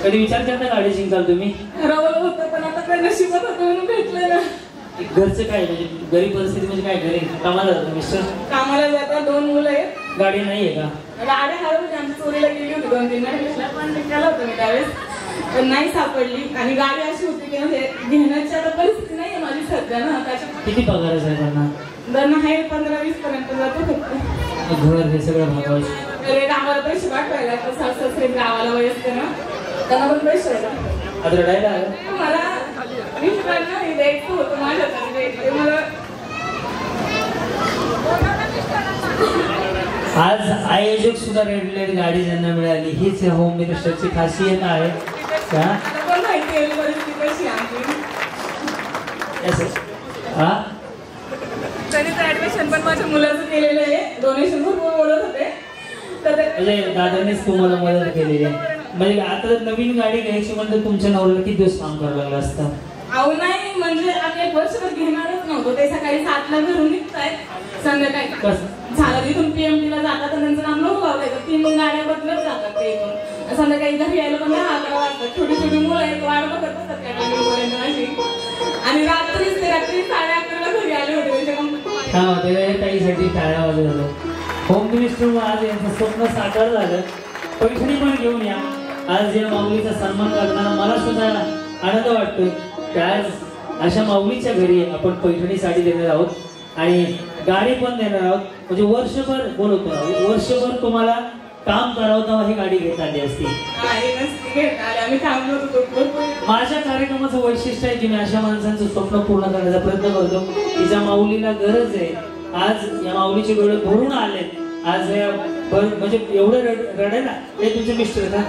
S3: कधी विचार करता गाडी शिकाल तुम्ही
S6: हरवलं होतं पण आता काय नशिबात होतं म्हणून भेटलं ना
S3: घरचं काय म्हणजे गरीब परिस्थिती म्हणजे काय घरी कामाला जातो मिस्टर
S6: कामाला जातात 2 मुलं आहेत
S3: गाडी नाहीये का
S6: गाडी हरवली आमची चोरीला गेली होती 2-3 महिन्याला पण केलं होतं मी त्यावेळेस पण नाही सापडली आणि गाडी अशी होती की म्हणजे घेण्याची आता परिस्थिती नाहीये माझी सध्या ना त्याच्यात
S3: किती पगार आहे साहेबांना
S6: दर आहे 15-20 पर्यंत जातो फक्त
S3: घर हे सगळं भागवायचं
S6: रेट आम्हाला पैसे पाठवायला तर सासरे गावाला वयस्कर ना त्यांना पण पैसे
S3: आता रडायला आलं
S6: मला मिस्टरांना द्यायचं होतं माझ्या मला
S3: आज आयोजक सुद्धा रेड लाईट गाडी ज्यांना मिळाली हीच होम मिनिस्टरची खासियत आहे का
S6: माहिती आहे परिस्थिती कशी आमची त्यांनी ऍडमिशन पण माझ्या मुलाचं केलेलं आहे डोनेशन भरपूर बोलत होते
S3: म्हणजे दादानेच तुम्हाला मदत केलेली आहे म्हणजे आता नवीन गाडी घ्यायची म्हणजे तुमच्या नवऱ्याला किती दिवस काम करावं लागलं असतं
S6: अहो नाही म्हणजे आम्ही 1 वर्षभर घेणारच नव्हतो ते सकाळी 7ला घरून निघतायत संध्याकाळी झालं तिथून पीएमटी ला जातात तर त्यांचं नाम नको लावलं 3 गाड्या बदलत जातात ते इथून संध्याकाळी घरी यायला पण 10-11 वाजतात छोटी छोटी मुलं आहेत वाढ बघत असतात त्या अशी आणि रात्री 11:30ला घरी आले होते
S3: ताईसाठी टाळ्या वाजवलं होम मिनिस्टर आज यांचं स्वप्न साकार झालं पैठणी पण घेऊन या आज या माऊलीचा सन्मान करताना मला सुद्धा आनंद वाटतोय की आज अशा माऊलीच्या घरी आपण पैठणी साडी देणार आहोत आणि गाडी पण देणार आहोत. म्हणजे वर्षभर बोलवतो वर्षभर तुम्हाला काम करावं ही गाडी घेत आली असती. माझ्या कार्यक्रमाचं वैशिष्ट्य आहे की मी अशा माणसांचं स्वप्न पूर्ण करण्याचा प्रयत्न करतो की ज्या माऊलीला गरज आहे. आज या माऊलीचे डोळे भरून आले. आज म्हणजे एवढं रडे ना हे तुमचे मिस्टर का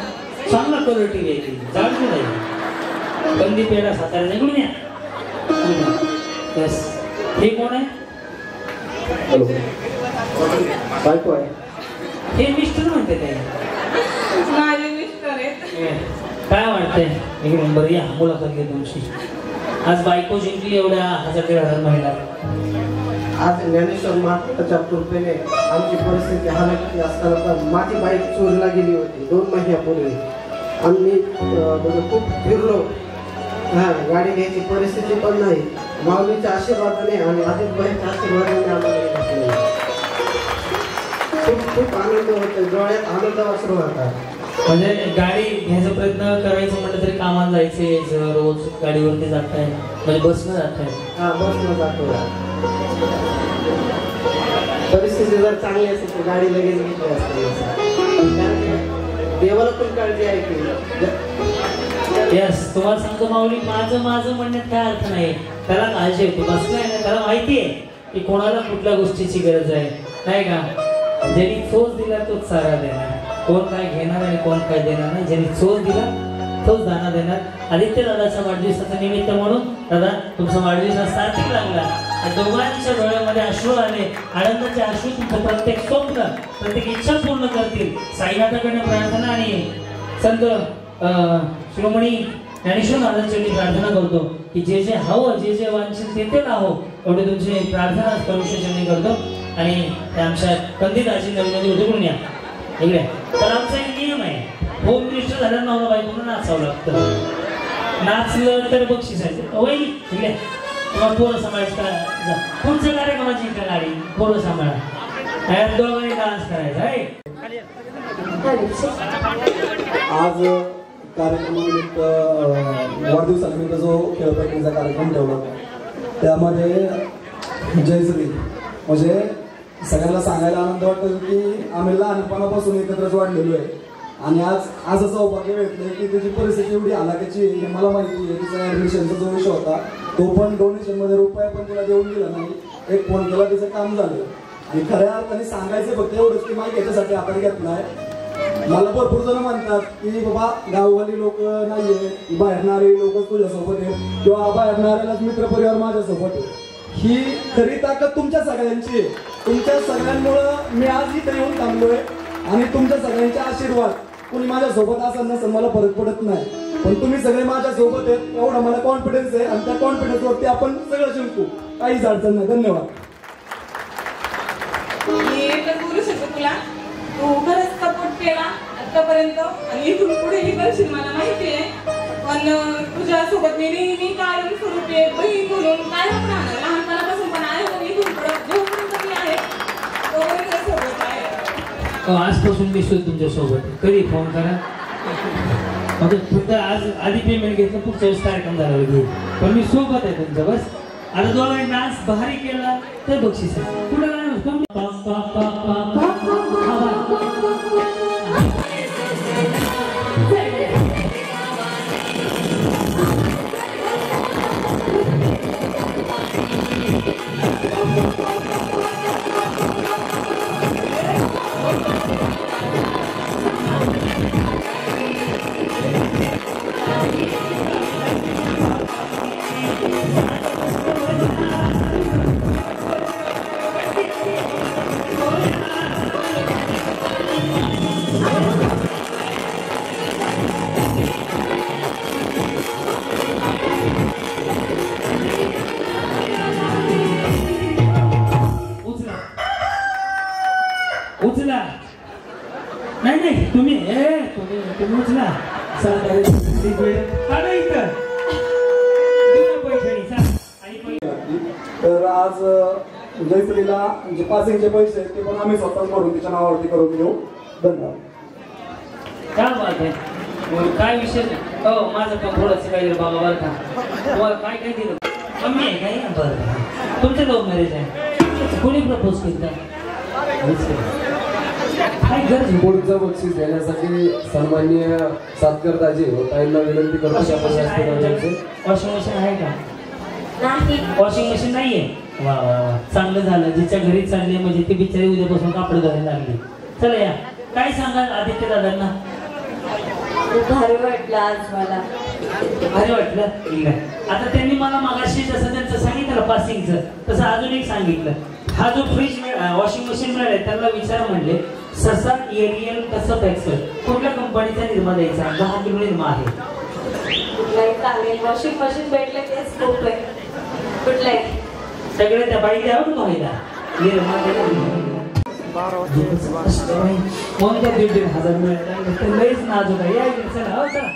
S3: चांगला क्वालिटी घ्यायची जाणतो नाही बंदी पेढा सातारा निघून या. हे कोण आहे?
S13: बायको आहे.
S3: हे मिस्टर म्हणते ते
S6: माझे मिस्टर आहेत.
S3: काय वाटतंय इकडून बरं या मुलाखत घे तुमची. आज बायको जिंकली एवढ्या 1000 महिला.
S13: आज ज्ञानेश्वर महाराजांच्या कृपेने आमची परिस्थिती हालाकी असताना पण माझी बाईक चोरीला गेली होती 2 महिन्यापूर्वी. आम्ही खूप फिरलो. गाडी घ्यायची परिस्थिती पण नाही. माऊलीच्या आशीर्वादाने आणि आदित्यबाईंच्या आशीर्वादाने आम्हाला खूप आनंद होतो. डोळ्यात आनंद वासरू होता.
S3: म्हणजे गाडी घ्यायचा प्रयत्न करायचं म्हटलं तरी कामाला जायचे रोज गाडीवरती जाताय म्हणजे बसनं जाताय?
S13: हा बसनं जातो. परिस्थिती जर चांगली असेल तर गाडी लगेच घेतली असते. देवाला पण काळजी आहे की
S3: यस तुम्हाला सांगतो माऊली माझं म्हणण्यात काय अर्थ नाही. त्याला काळजी आहे. तो बसलाय ना त्याला माहिती आहे की कोणाला कुठल्या गोष्टीची गरज आहे नाही का. ज्यांनी चोच दिला तोच सारा देणार. कोण काय घेणार आणि कोण काय देणार नाही. ज्यांनी चोच दिला तोच दाना देणार. आदित्य दादाच्या वाढदिवसाचं निमित्त म्हणून दादा तुमचा वाढदिवस सार्थक लागला. दोघांच्या डोळ्यामध्ये अश्रू आले. आनंदाचे अश्रू तुमचं प्रत्येक स्वप्न प्रत्येक इच्छा पूर्ण करतील. साईनाथाकडे प्रार्थना आणि संत शिरोमणी ज्ञानेश्वर महाराजांची प्रार्थना करतो की जे जे हवं जे जे वांछित ते राहो एवढे तुमची प्रार्थना परमेश्वरांनी करतो. आणि आमच्या कंदीदाची नवीन उठून या इकडे. तर आमचा एक नियम आहे होम मिनिस्टर झाल्यावर नवरा बायकोला नाचावं लागतं. नाचलं तर बक्षीस आहे. वहिनी इकडे तुम्हाला पोरं सांभाळायचं पुढच्या कार्यक्रमाची का गाडी पोरं सांभाळा दोघांनी डान्स करायचा आहे.
S14: आज कार्यक्रमानिमित्त वाढदिवसानिमित्त जो खेळपट्टीचा कार्यक्रम ठेवला त्यामध्ये जयश्री म्हणजे सगळ्यांना सांगायला आनंद वाटतो की आम्ही लहानपणापासून एकत्रच वाढलेलो आहे. आणि आज असं सौभाग्य भेटलं की त्याची परिस्थिती एवढी हलाखीची हे मला माहिती आहे. तिचा ॲडमिशनचा जो विषय होता तो पण डोनेशनमध्ये रुपया पण तिला देऊन दिला नाही. एक फोन केला तिचं काम झालं. आणि खऱ्या अर्थाने सांगायचं फक्त एवढंच की माहिती याच्यासाठी आपण घेतला आहे. मला भरपूर जण म्हणतात की बाबा गाववाली लोक नाहीये बाहेरणारे लोक तुझ्यासोबत आहेत किंवा बाहेरणाऱ्यालाच मित्रपरिवार माझ्यासोबत आहे. ही खरी ताकद तुमच्या सगळ्यांची आहे. तुमच्या सगळ्यांमुळं मी आज इथे येऊन थांबलोय. आणि तुमच्या सगळ्यांचे आशीर्वाद कोणी माझ्यासोबत असेल नसेल मला फरक पडत नाही. पण तुम्ही सगळे माझ्यासोबत आहेत एवढा मला कॉन्फिडन्स आहे. आणि त्या कॉन्फिडन्सवरती आपण सगळं जिंकू. काहीच अडचण नाही. धन्यवाद.
S6: बोलू शकतो तुला तू खरंच सपोर्ट केला आतापर्यंत आणि इथून पुढेही करशील मला माहिती आहे. पण तुझ्यासोबत मी नेहमी कायम स्वरूपी बहीण म्हणून काय राहणार. लहानपणापासून पण आहे पण इथून पुढे जेवढं मी आहे तोपर्यंत सोबत आहे.
S3: आजपासून दिसतो तुमच्या सोबत. कधी फोन करा. फक्त आज आधी पेमेंट घेतलं पुढच्या वेळेस कार्यक्रम झाला घेऊ. पण मी सोबत आहे तुमच्या. बस आता दोघांनी डान्स भारी केला तर बक्षीस आहे. कुठं उचला नाही तुम्ही उचला
S14: तर आज जयश्रीला जे पासिंगचे पैसे ते पण आम्ही स्वतः करून तिच्या नावावरती करून घेऊ. धन्यवाद.
S3: काय बात आहे. काय विषय. हो माझं पण थोडंसं काही बाबा बरं का काय दिलं मम्मी आहे काय? बरं. तुमचं लव्ह मॅरेज आहे? कोणी प्रपोज केलं? काय गरज?
S12: पुढचं बक्षीस देण्यासाठी सन्माननीय सातकर दाजी व ताईंना विनंती करतो.
S3: वॉशिंग मशीन आहे का?
S9: नाही.
S3: वॉशिंग मशीन नाहीये? वा वा वा, चांगलं झालं. जिच्या घरी चालली म्हणजे ती बिचारी उद्यापासून कापड घालायला लागली. चला या, काय सांगाल आदित्य दादांना?
S9: खूप भारी वाटलं आज मला.
S3: भारी वाटलं? ठीक आहे. आता त्यांनी मला मागाशी जसं त्यांचं सांगितलं पासिंगचं, तसं अजून एक सांगितलं. हा जो फ्रीज वॉशिंग मशीन मिळाले त्याला विचार म्हणले ससा एरियल कसं पॅक्सर कुठल्या कंपनीचा निर्मा द्यायचा? 10 किलो निर्मा आहे.
S9: कुठलाही चालेल. वॉशिंग मशीन भेटलं तेच खूप आहे. कुठलाही
S3: सगळे त्या बाई द्यावं व्हायला निर्मा मग त्या 1,500 मिळाला. लईच नाजूक आहे. या चला.